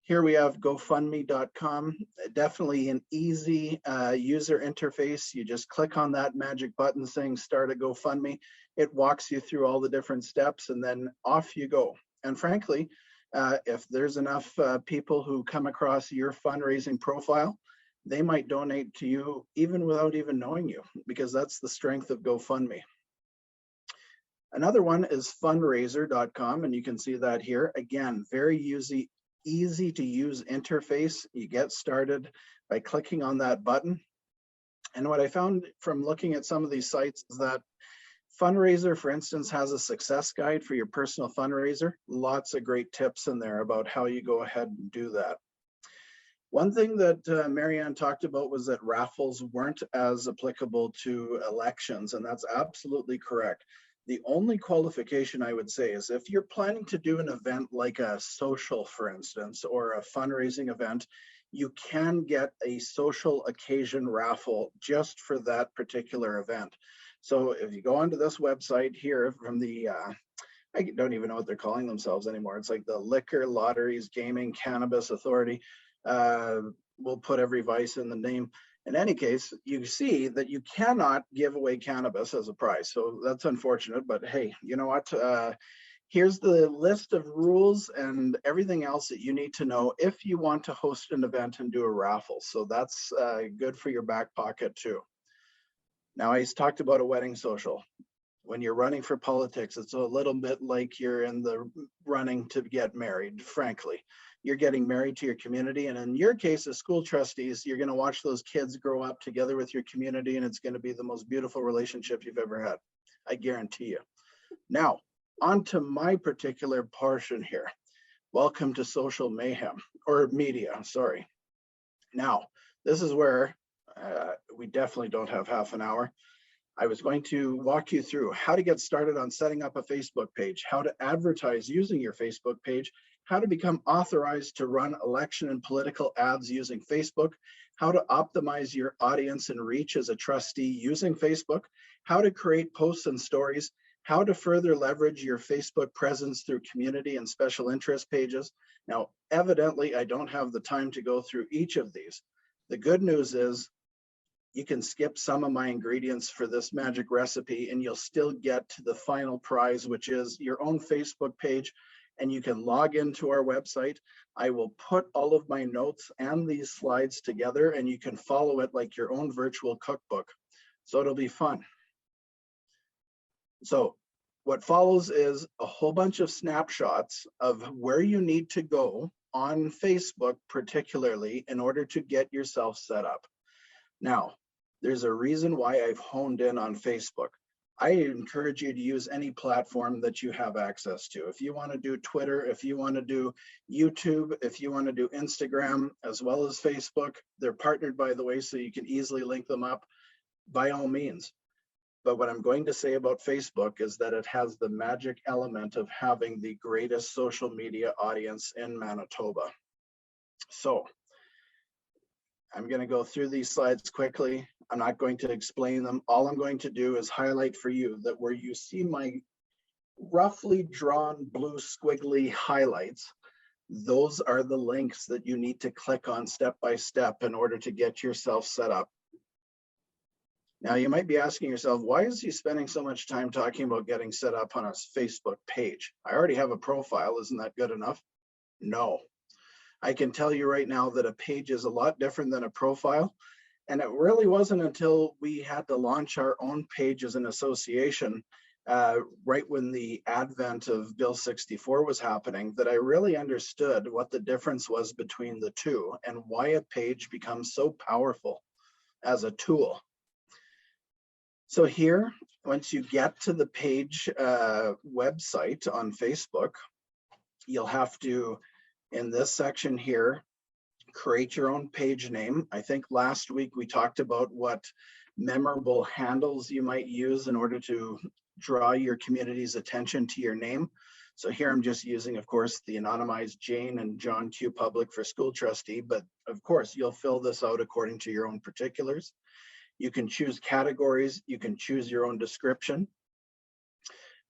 Here we have GoFundMe.com, definitely an easy user interface. You just click on that magic button saying start a GoFundMe. It walks you through all the different steps, and then off you go. And frankly, if there's enough people who come across your fundraising profile, they might donate to you even without even knowing you, because that's the strength of GoFundMe. Another one is fundraiser.com, and you can see that here. Again, very easy to use interface. You get started by clicking on that button. And what I found from looking at some of these sites is that Fundraiser, for instance, has a success guide for your personal fundraiser. Lots of great tips in there about how you go ahead and do that. One thing that Marianne talked about was that raffles weren't as applicable to elections, and that's absolutely correct. The only qualification I would say is if you're planning to do an event like a social, for instance, or a fundraising event, you can get a social occasion raffle just for that particular event. So if you go onto this website here from the, I don't even know what they're calling themselves anymore. It's like the Liquor, Lotteries, Gaming, Cannabis Authority. We'll put every vice in the name. In any case, you see that you cannot give away cannabis as a prize. So that's unfortunate, but hey, you know what? Here's the list of rules and everything else that you need to know if you want to host an event and do a raffle. So that's good for your back pocket too. Now, I talked about a wedding social. When you're running for politics, it's a little bit like you're in the running to get married, frankly. You're getting married to your community. And in your case, as school trustees, you're going to watch those kids grow up together with your community, and it's going to be the most beautiful relationship you've ever had. I guarantee you. Now, on to my particular portion here. Welcome to social mayhem, or media, sorry. Now, this is where we definitely don't have half an hour. I was going to walk you through how to get started on setting up a Facebook page, how to advertise using your Facebook page, how to become authorized to run election and political ads using Facebook, how to optimize your audience and reach as a trustee using Facebook, how to create posts and stories, how to further leverage your Facebook presence through community and special interest pages. Now, evidently, I don't have the time to go through each of these. The good news is you can skip some of my ingredients for this magic recipe and you'll still get to the final prize, which is your own Facebook page. And you can log into our website. I will put all of my notes and these slides together and you can follow it like your own virtual cookbook. So it'll be fun. So what follows is a whole bunch of snapshots of where you need to go on Facebook, particularly in order to get yourself set up. Now, there's a reason why I've honed in on Facebook. I encourage you to use any platform that you have access to. If you want to do Twitter, if you want to do YouTube, if you want to do Instagram, as well as Facebook, they're partnered, by the way, so you can easily link them up, by all means. But what I'm going to say about Facebook is that it has the magic element of having the greatest social media audience in Manitoba. So I'm going to go through these slides quickly. I'm not going to explain them. All I'm going to do is highlight for you that where you see my roughly drawn blue squiggly highlights, those are the links that you need to click on step by step in order to get yourself set up. Now you might be asking yourself, why is he spending so much time talking about getting set up on a Facebook page? I already have a profile, isn't that good enough? No. I can tell you right now that a page is a lot different than a profile. And it really wasn't until we had to launch our own page as an association, right when the advent of Bill 64 was happening, that I really understood what the difference was between the two and why a page becomes so powerful as a tool. So here, once you get to the page website on Facebook, you'll have to, in this section here, create your own page name. I think last week we talked about what memorable handles you might use in order to draw your community's attention to your name. So here I'm just using, of course, the anonymized Jane and John Q. Public for School Trustee, but of course you'll fill this out according to your own particulars. You can choose categories, you can choose your own description.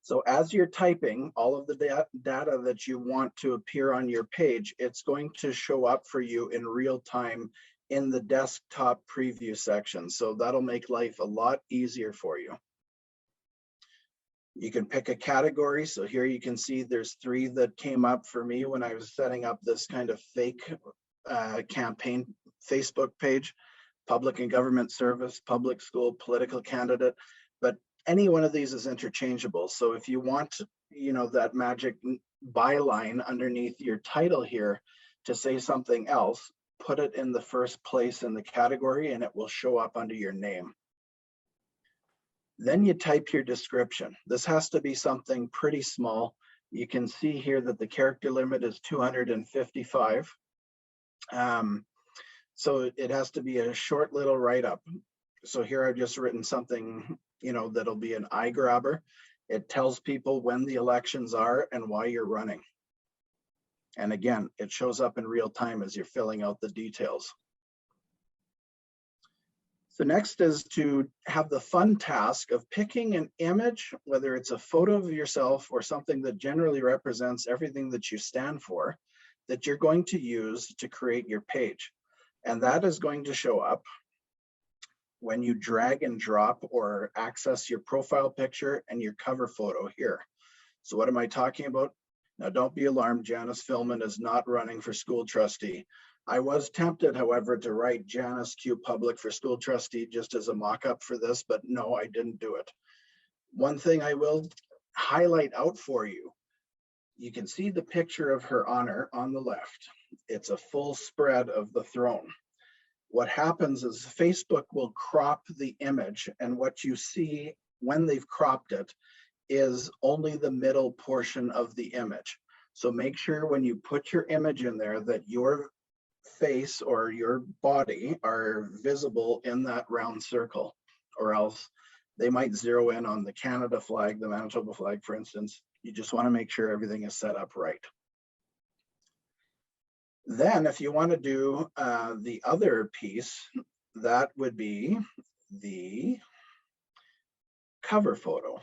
So as you're typing all of the data that you want to appear on your page, it's going to show up for you in real time in the desktop preview section. So that'll make life a lot easier for you. You can pick a category. So here you can see there's 3 that came up for me when I was setting up this kind of fake campaign Facebook page: public and government service, public school, political candidate. But any one of these is interchangeable. So if you want, you know, that magic byline underneath your title here to say something else, put it in the first place in the category and it will show up under your name. Then you type your description. This has to be something pretty small. You can see here that the character limit is 255. So it has to be a short little write-up. So here I've just written something, you know, that'll be an eye grabber. It tells people when the elections are and why you're running. And again, it shows up in real time as you're filling out the details. So next is to have the fun task of picking an image, whether it's a photo of yourself or something that generally represents everything that you stand for, that you're going to use to create your page. And that is going to show up when you drag and drop or access your profile picture and your cover photo here. So what am I talking about? Now, don't be alarmed, Janice Philman is not running for school trustee. I was tempted, however, to write Janice Q. Public for school trustee just as a mock-up for this, but no, I didn't do it. One thing I will highlight out for you, you can see the picture of her honor on the left. It's a full spread of the throne. What happens is Facebook will crop the image, and what you see when they've cropped it is only the middle portion of the image. So make sure when you put your image in there that your face or your body are visible in that round circle, or else they might zero in on the Canada flag, the Manitoba flag, for instance. You just want to make sure everything is set up right. Then if you want to do the other piece, that would be the cover photo.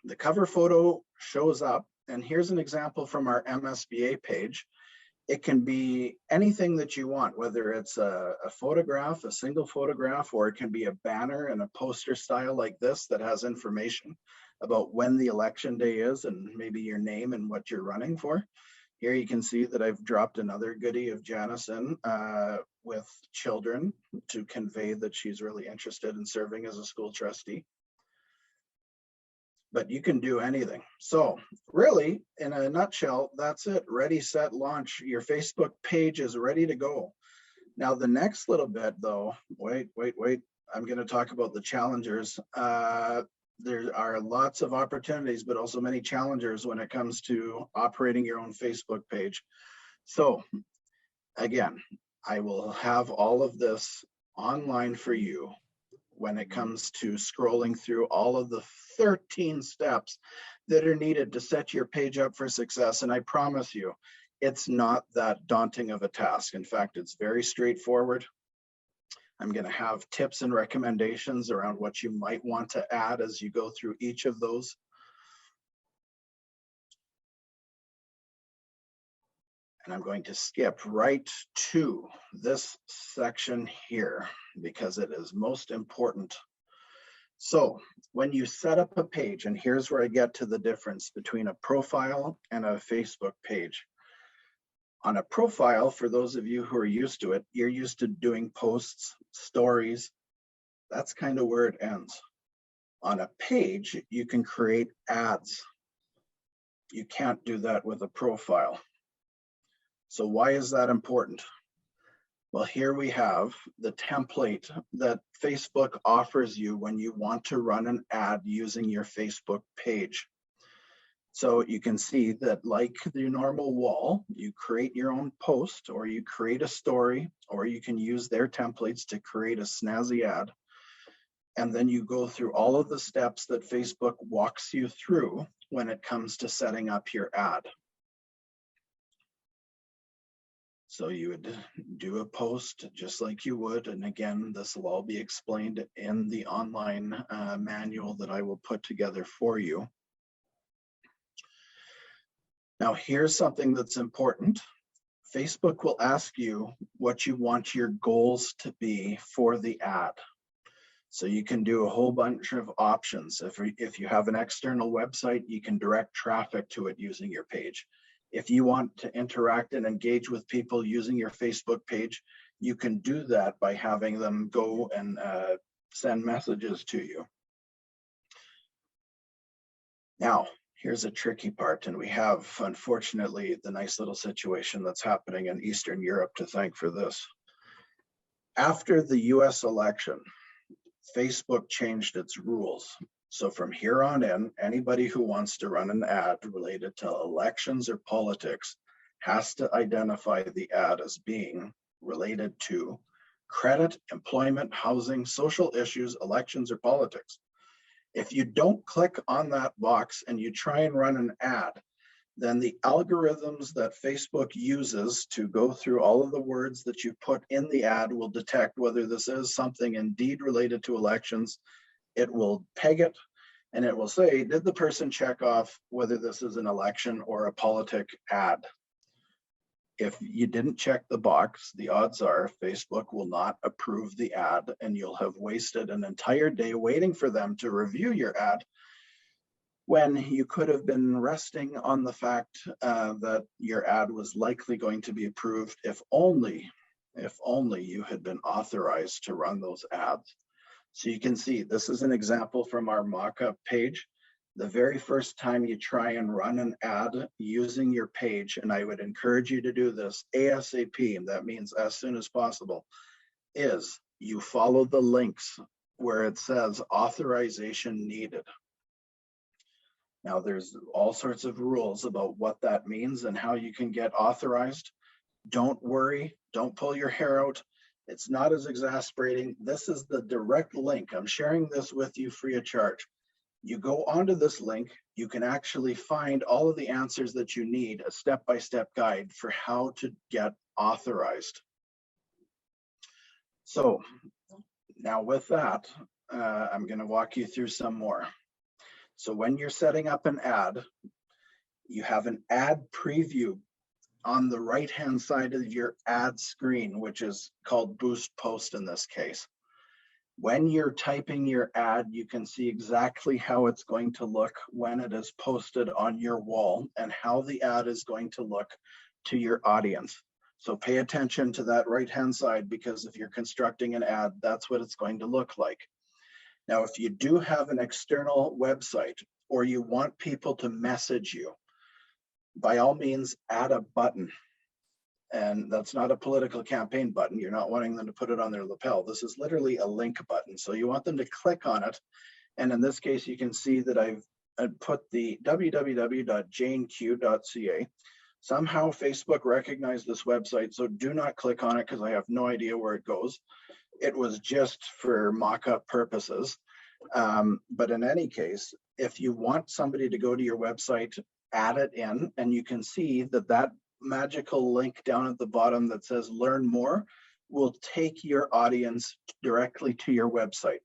The cover photo shows up, and here's an example from our MSBA page. It can be anything that you want, whether it's a photograph, a single photograph, or it can be a banner and a poster style like this that has information about when the election day is and maybe your name and what you're running for. Here you can see that I've dropped another goodie of Janice in with children to convey that she's really interested in serving as a school trustee. But you can do anything. So really, in a nutshell, that's it. Ready, set, launch. Your Facebook page is ready to go. Now, the next little bit though, wait. I'm going to talk about the challengers. There are lots of opportunities, but also many challengers when it comes to operating your own Facebook page. So again, I will have all of this online for you when it comes to scrolling through all of the 13 steps that are needed to set your page up for success. And I promise you, it's not that daunting of a task. In fact, it's very straightforward. I'm going to have tips and recommendations around what you might want to add as you go through each of those. And I'm going to skip right to this section here because it is most important So when you set up a page, and here's where I get to the difference between a profile and a Facebook page. On a profile, for those of you who are used to it, you're used to doing posts, stories. That's kind of where it ends. On a page, you can create ads. You can't do that with a profile. So why is that important? Well, here we have the template that Facebook offers you when you want to run an ad using your Facebook page. So you can see that, like the normal wall, you create your own post, or you create a story, or you can use their templates to create a snazzy ad. And then you go through all of the steps that Facebook walks you through when it comes to setting up your ad. So you would do a post just like you would. And again, this will all be explained in the online manual that I will put together for you. Now, here's something that's important. Facebook will ask you what you want your goals to be for the ad. So you can do a whole bunch of options. If you have an external website, you can direct traffic to it using your page. If you want to interact and engage with people using your Facebook page, you can do that by having them go and send messages to you. Now, here's a tricky part, and we have, unfortunately, the nice little situation that's happening in Eastern Europe to thank for this. After the US election, Facebook changed its rules. So from here on in, anybody who wants to run an ad related to elections or politics has to identify the ad as being related to credit, employment, housing, social issues, elections, or politics. If you don't click on that box and you try and run an ad, then the algorithms that Facebook uses to go through all of the words that you put in the ad will detect whether this is something indeed related to elections. It will peg it, and it will say, did the person check off whether this is an election or a politic ad? If you didn't check the box, the odds are Facebook will not approve the ad, and you'll have wasted an entire day waiting for them to review your ad when you could have been resting on the fact that your ad was likely going to be approved if only you had been authorized to run those ads. So you can see this is an example from our mock-up page. The very first time you try and run an ad using your page, and I would encourage you to do this ASAP, and that means as soon as possible, is you follow the links where it says authorization needed. Now, there's all sorts of rules about what that means and how you can get authorized. Don't worry, don't pull your hair out. It's not as exasperating. This is the direct link. I'm sharing this with you free of charge. You go onto this link, you can actually find all of the answers that you need, a step-by-step guide for how to get authorized. So now with that, I'm going to walk you through some more. So when you're setting up an ad, you have an ad preview on the right-hand side of your ad screen, which is called Boost Post in this case. When you're typing your ad, you can see exactly how it's going to look when it is posted on your wall and how the ad is going to look to your audience. So pay attention to that right-hand side, because if you're constructing an ad, that's what it's going to look like. Now, if you do have an external website or you want people to message you, by all means, add a button. And that's not a political campaign button. You're not wanting them to put it on their lapel. This is literally a link button. So you want them to click on it. And in this case, you can see that I've put the www.janeq.ca. Somehow Facebook recognized this website, so do not click on it because I have no idea where it goes. It was just for mock-up purposes. But in any case, if you want somebody to go to your website, add it in, and you can see that that magical link down at the bottom that says learn more will take your audience directly to your website.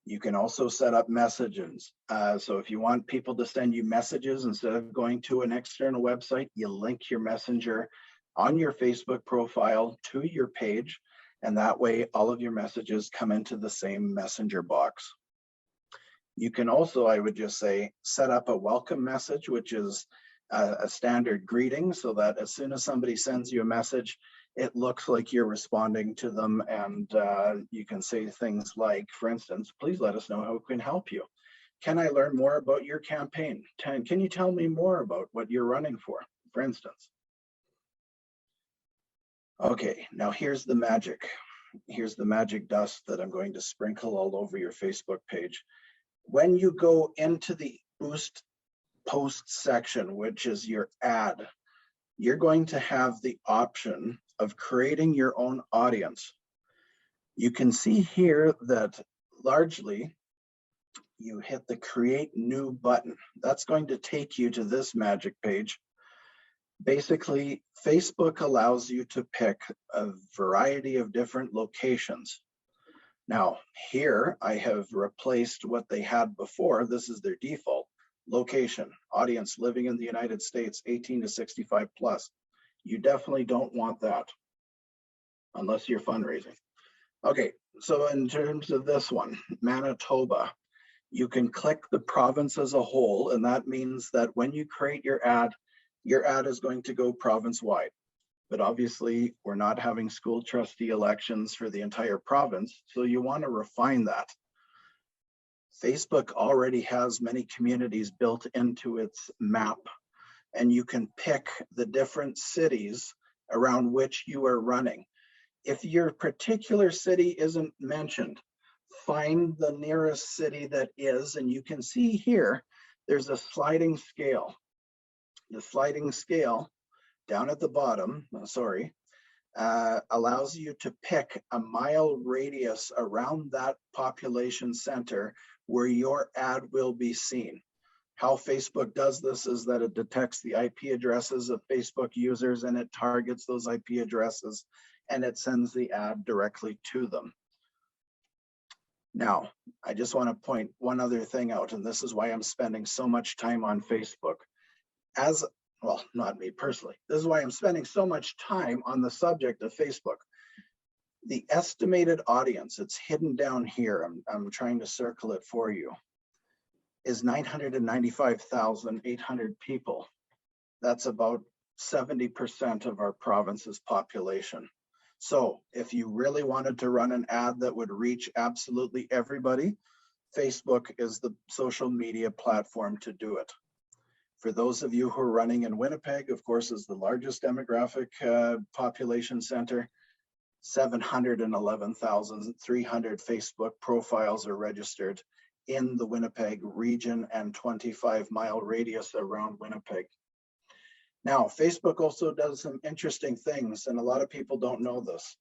You can also set up messages. So if you want people to send you messages instead of going to an external website, you link your messenger on your Facebook profile to your page, And that way, all of your messages come into the same messenger box. You can also, I would just say, set up a welcome message, which is a standard greeting, so that as soon as somebody sends you a message, it looks like you're responding to them. And you can say things like, for instance, please let us know how we can help you. Can I learn more about your campaign? Can you tell me more about what you're running for instance? Okay, now here's the magic. Here's the magic dust that I'm going to sprinkle all over your Facebook page. When you go into the Boost post section, which is your ad, you're going to have the option of creating your own audience. You can see here that largely you hit the create new button. That's going to take you to this magic page. Basically, Facebook allows you to pick a variety of different locations. Now, here I have replaced what they had before. This is their default location, audience living in the United States, 18 to 65 plus. You definitely don't want that unless you're fundraising. Okay, so in terms of this one, Manitoba, you can click the province as a whole, and that means that when you create your ad is going to go province-wide. But obviously, we're not having school trustee elections for the entire province, so you want to refine that. Facebook already has many communities built into its map, and you can pick the different cities around which you are running. If your particular city isn't mentioned, find the nearest city that is, and you can see here, there's a sliding scale. The sliding scale down at the bottom, allows you to pick a mile radius around that population center where your ad will be seen. How Facebook does this is that it detects the IP addresses of Facebook users and it targets those IP addresses and it sends the ad directly to them. Now, I just want to point one other thing out, and this is why I'm spending so much time on Facebook. Well, not me personally. This is why I'm spending so much time on the subject of Facebook. The estimated audience, it's hidden down here, I'm trying to circle it for you, is 995,800 people. That's about 70% of our province's population. So if you really wanted to run an ad that would reach absolutely everybody, Facebook is the social media platform to do it. For those of you who are running in Winnipeg, of course, is the largest demographic population center. 711,300 Facebook profiles are registered in the Winnipeg region and 25-mile radius around Winnipeg. Now, Facebook also does some interesting things, and a lot of people don't know this.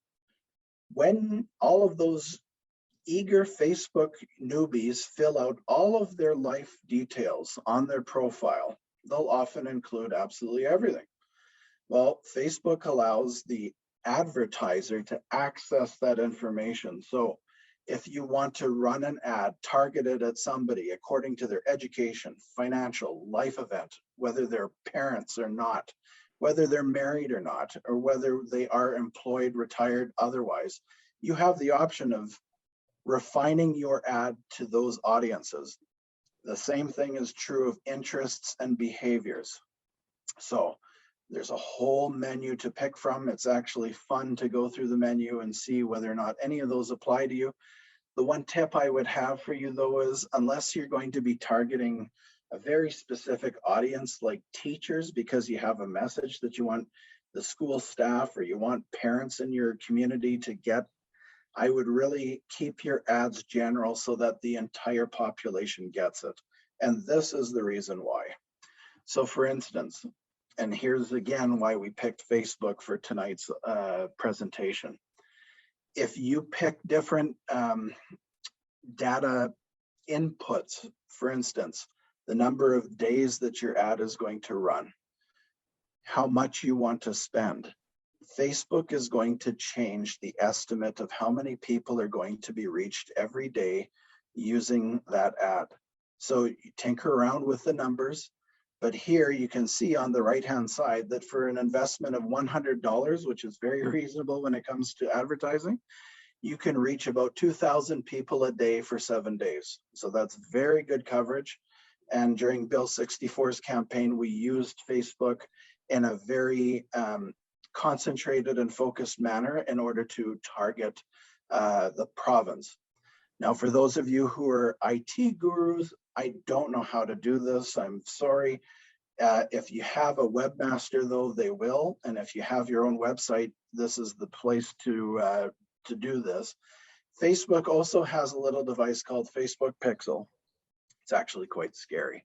When all of those eager Facebook newbies fill out all of their life details on their profile, they'll often include absolutely everything. Well, Facebook allows the advertiser to access that information. So if you want to run an ad targeted at somebody according to their education, financial, life event, whether they're parents or not, whether they're married or not, or whether they are employed, retired, otherwise, you have the option of refining your ad to those audiences. The same thing is true of interests and behaviors. So there's a whole menu to pick from. It's actually fun to go through the menu and see whether or not any of those apply to you. The one tip I would have for you though is, unless you're going to be targeting a very specific audience like teachers because you have a message that you want the school staff or you want parents in your community to get, I would really keep your ads general so that the entire population gets it. And this is the reason why. So for instance, and here's again why we picked Facebook for tonight's presentation. If you pick different data inputs, for instance, the number of days that your ad is going to run, how much you want to spend, Facebook is going to change the estimate of how many people are going to be reached every day using that ad. So you tinker around with the numbers, But here you can see on the right-hand side that for an investment of $100, which is very reasonable when it comes to advertising, you can reach about 2,000 people a day for 7 days. So that's very good coverage. And during Bill 64's campaign, we used Facebook in a very concentrated and focused manner in order to target the province. Now, for those of you who are IT gurus, I don't know how to do this. I'm sorry. If you have a webmaster, though, they will. And if you have your own website, this is the place to do this. Facebook also has a little device called Facebook Pixel. It's actually quite scary.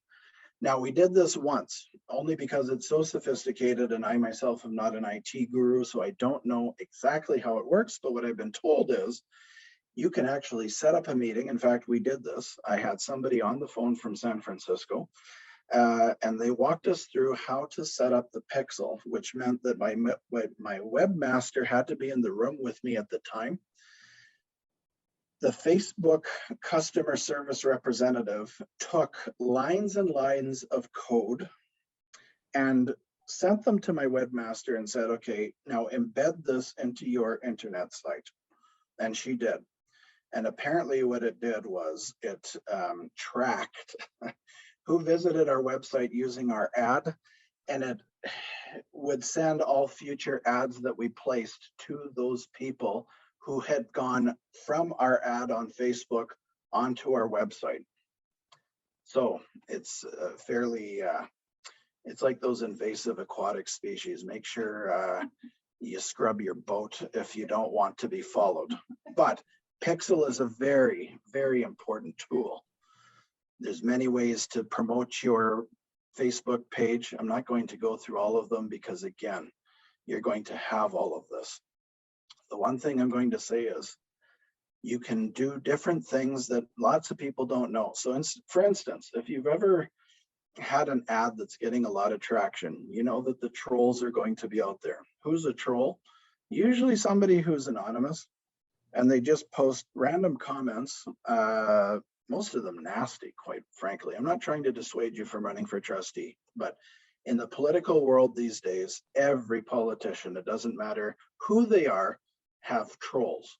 Now, we did this once, only because it's so sophisticated, and I myself am not an IT guru, so I don't know exactly how it works, but what I've been told is you can actually set up a meeting. In fact, we did this. I had somebody on the phone from San Francisco, and they walked us through how to set up the Pixel, which meant that my webmaster had to be in the room with me at the time. The Facebook customer service representative took lines and lines of code and sent them to my webmaster and said, okay, now embed this into your internet site. And she did. And apparently what it did was it tracked who visited our website using our ad, and it would send all future ads that we placed to those people who had gone from our ad on Facebook onto our website. So it's fairly, it's like those invasive aquatic species. Make sure you scrub your boat if you don't want to be followed. But Pixel is a very, very important tool. There's many ways to promote your Facebook page. I'm not going to go through all of them because, again, you're going to have all of this. The one thing I'm going to say is you can do different things that lots of people don't know. So for instance, if you've ever had an ad that's getting a lot of traction, you know that the trolls are going to be out there. Who's a troll? Usually somebody who's anonymous, and they just post random comments, most of them nasty, quite frankly. I'm not trying to dissuade you from running for trustee, but in the political world these days, every politician, it doesn't matter who they are, have trolls.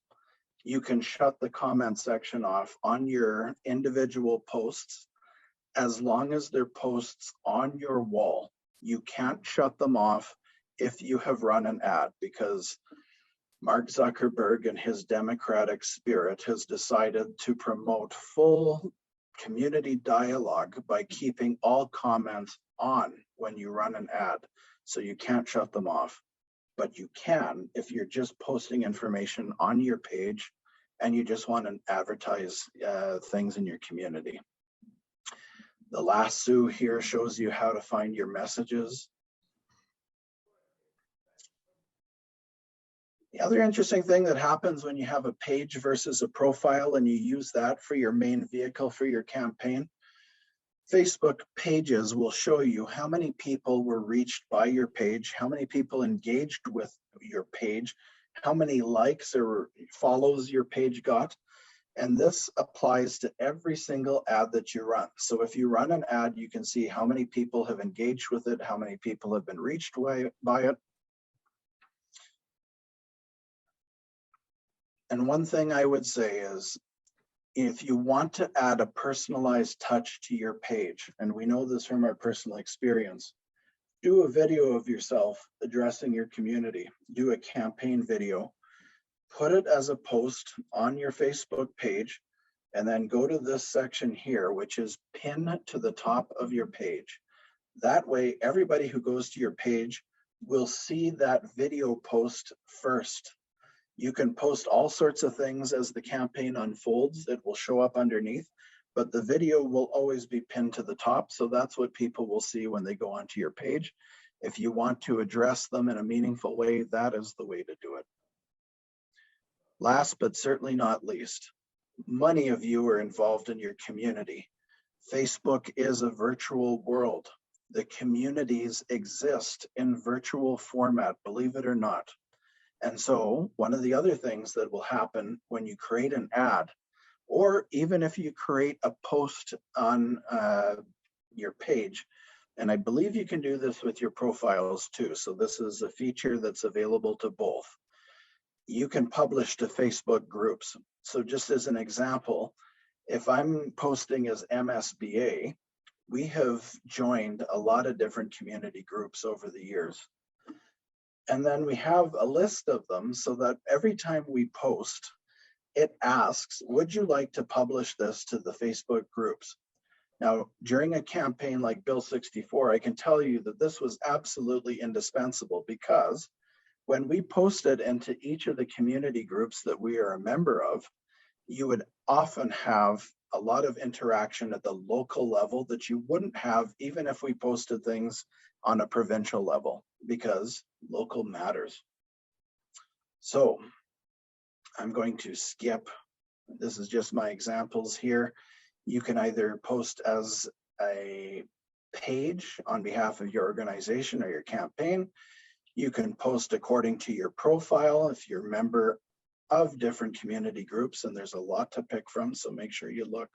You can shut the comment section off on your individual posts as long as they're posts on your wall. You can't shut them off if you have run an ad, because Mark Zuckerberg and his democratic spirit has decided to promote full community dialogue by keeping all comments on when you run an ad. So you can't shut them off, but you can if you're just posting information on your page and you just want to advertise things in your community. The lasso here shows you how to find your messages. The other interesting thing that happens when you have a page versus a profile and you use that for your main vehicle for your campaign, Facebook pages will show you how many people were reached by your page, how many people engaged with your page, how many likes or follows your page got. And this applies to every single ad that you run. So if you run an ad, you can see how many people have engaged with it, how many people have been reached by it. And one thing I would say is, if you want to add a personalized touch to your page, and we know this from our personal experience, do a video of yourself addressing your community, do a campaign video, put it as a post on your Facebook page, and then go to this section here, which is pin to the top of your page. That way, everybody who goes to your page will see that video post first. You can post all sorts of things as the campaign unfolds. It will show up underneath, but the video will always be pinned to the top. So that's what people will see when they go onto your page. If you want to address them in a meaningful way, that is the way to do it. Last but certainly not least, many of you are involved in your community. Facebook is a virtual world. The communities exist in virtual format, believe it or not. And so one of the other things that will happen when you create an ad, or even if you create a post on your page, And I believe you can do this with your profiles too. So this is a feature that's available to both. You can publish to Facebook groups. So just as an example, if I'm posting as MSBA, we have joined a lot of different community groups over the years. And then we have a list of them so that every time we post, it asks, would you like to publish this to the Facebook groups? Now, during a campaign like Bill 64, I can tell you that this was absolutely indispensable, because when we posted into each of the community groups that we are a member of, you would often have a lot of interaction at the local level that you wouldn't have even if we posted things on a provincial level, because local matters. So I'm going to skip. This is just my examples here. You can either post as a page on behalf of your organization or your campaign. You can post according to your profile if you're a member of different community groups, and there's a lot to pick from, so make sure you look.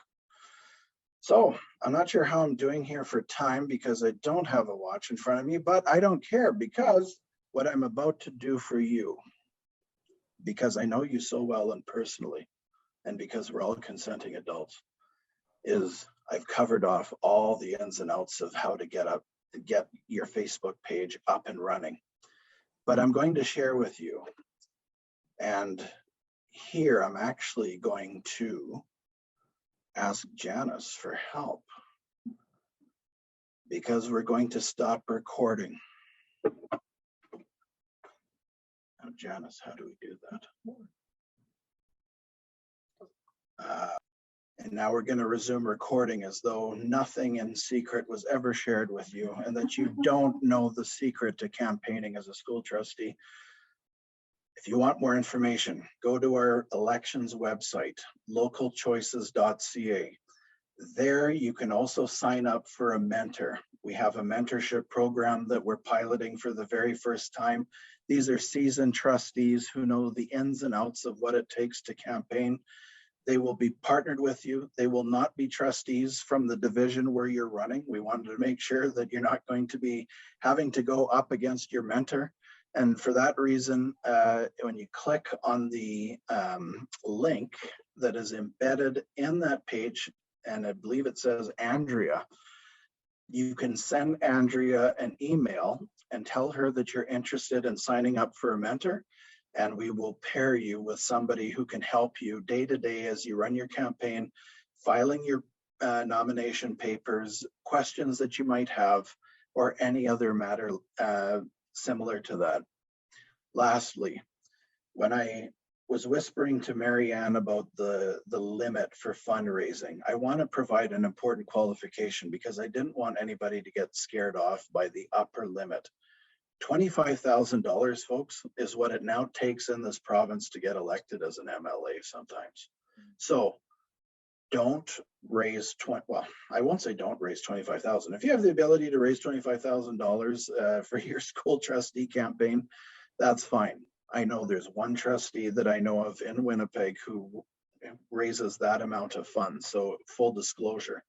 So I'm not sure how I'm doing here for time because I don't have a watch in front of me, but I don't care, because what I'm about to do for you, because I know you so well and personally, and because we're all consenting adults, is I've covered off all the ins and outs of how to get your Facebook page up and running. But I'm going to share with you, and here I'm actually going to ask Janice for help, because we're going to stop recording. Now, Janice, how do we do that? And now we're going to resume recording as though nothing in secret was ever shared with you, and that you don't know the secret to campaigning as a school trustee. If you want more information, go to our elections website, localchoices.ca. There you can also sign up for a mentor. We have a mentorship program that we're piloting for the very first time. These are seasoned trustees who know the ins and outs of what it takes to campaign. They will be partnered with you. They will not be trustees from the division where you're running. We wanted to make sure that you're not going to be having to go up against your mentor. And for that reason, when you click on the link that is embedded in that page, and I believe it says Andrea, you can send Andrea an email and tell her that you're interested in signing up for a mentor, and we will pair you with somebody who can help you day to day as you run your campaign, filing your nomination papers, questions that you might have, or any other matter similar to that. Lastly, when I was whispering to Marianne about the limit for fundraising, I want to provide an important qualification, because I didn't want anybody to get scared off by the upper limit. $25,000, folks, is what it now takes in this province to get elected as an MLA sometimes. So don't raise well, I won't say don't raise $25,000. If you have the ability to raise $25,000 for your school trustee campaign, that's fine. I know there's one trustee that I know of in Winnipeg who raises that amount of funds, so full disclosure.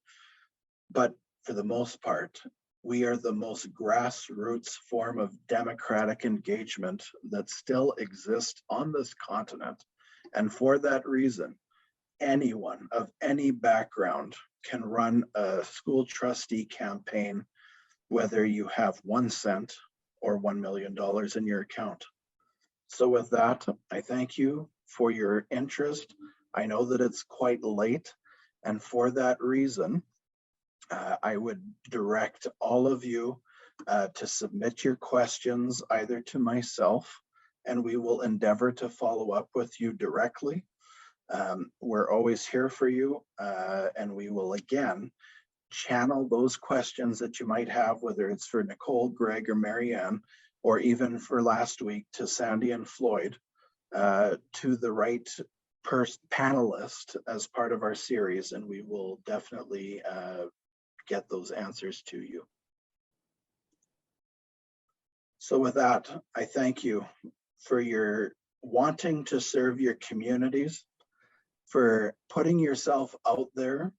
But for the most part, we are the most grassroots form of democratic engagement that still exists on this continent. And for that reason, anyone of any background can run a school trustee campaign, whether you have 1 cent or $1 million in your account. So with that, I thank you for your interest. I know that it's quite late, and for that reason, I would direct all of you to submit your questions either to myself, and we will endeavor to follow up with you directly. We're always here for you, and we will again channel those questions that you might have, whether it's for Nicole, Greg, or Marianne, or even for last week to Sandy and Floyd, to the right panelist as part of our series, and we will definitely get those answers to you. So with that, I thank you for your wanting to serve your communities, for putting yourself out there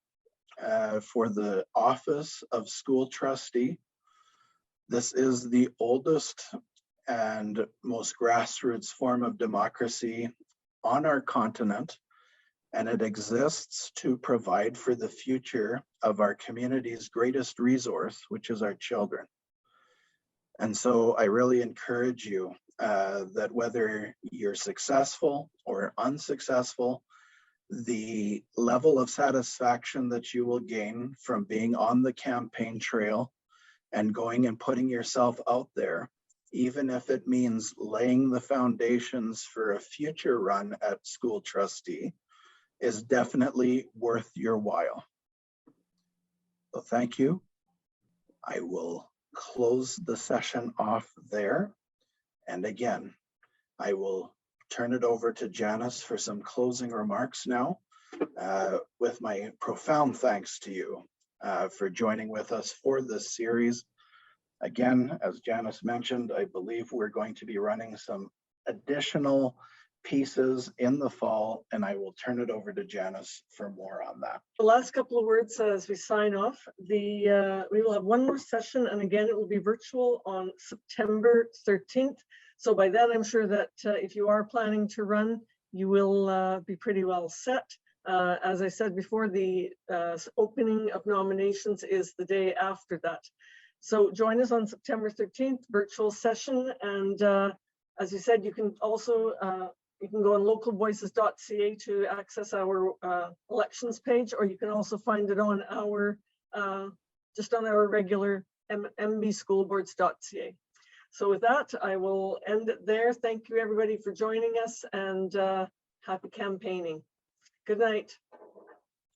for the office of school trustee, This is the oldest and most grassroots form of democracy on our continent, and it exists to provide for the future of our community's greatest resource, which is our children. And so I really encourage you that whether you're successful or unsuccessful, the level of satisfaction that you will gain from being on the campaign trail and going and putting yourself out there, even if it means laying the foundations for a future run at school trustee, is definitely worth your while. So thank you. I will close the session off there. And again, I will turn it over to Janice for some closing remarks now, with my profound thanks to you for joining with us for this series. Again, as Janice mentioned, I believe we're going to be running some additional pieces in the fall, and I will turn it over to Janice for more on that. The last couple of words as we sign off. We will have one more session, and again, it will be virtual on September 13th. So by then, I'm sure that if you are planning to run, you will be pretty well set. As I said before, the opening of nominations is the day after that. So join us on September 13th, virtual session. And as you said, you can also you can go on localvoices.ca to access our elections page, or you can also find it on our just on our regular mbschoolboards.ca. So with that, I will end it there. Thank you everybody for joining us, and happy campaigning. Good night.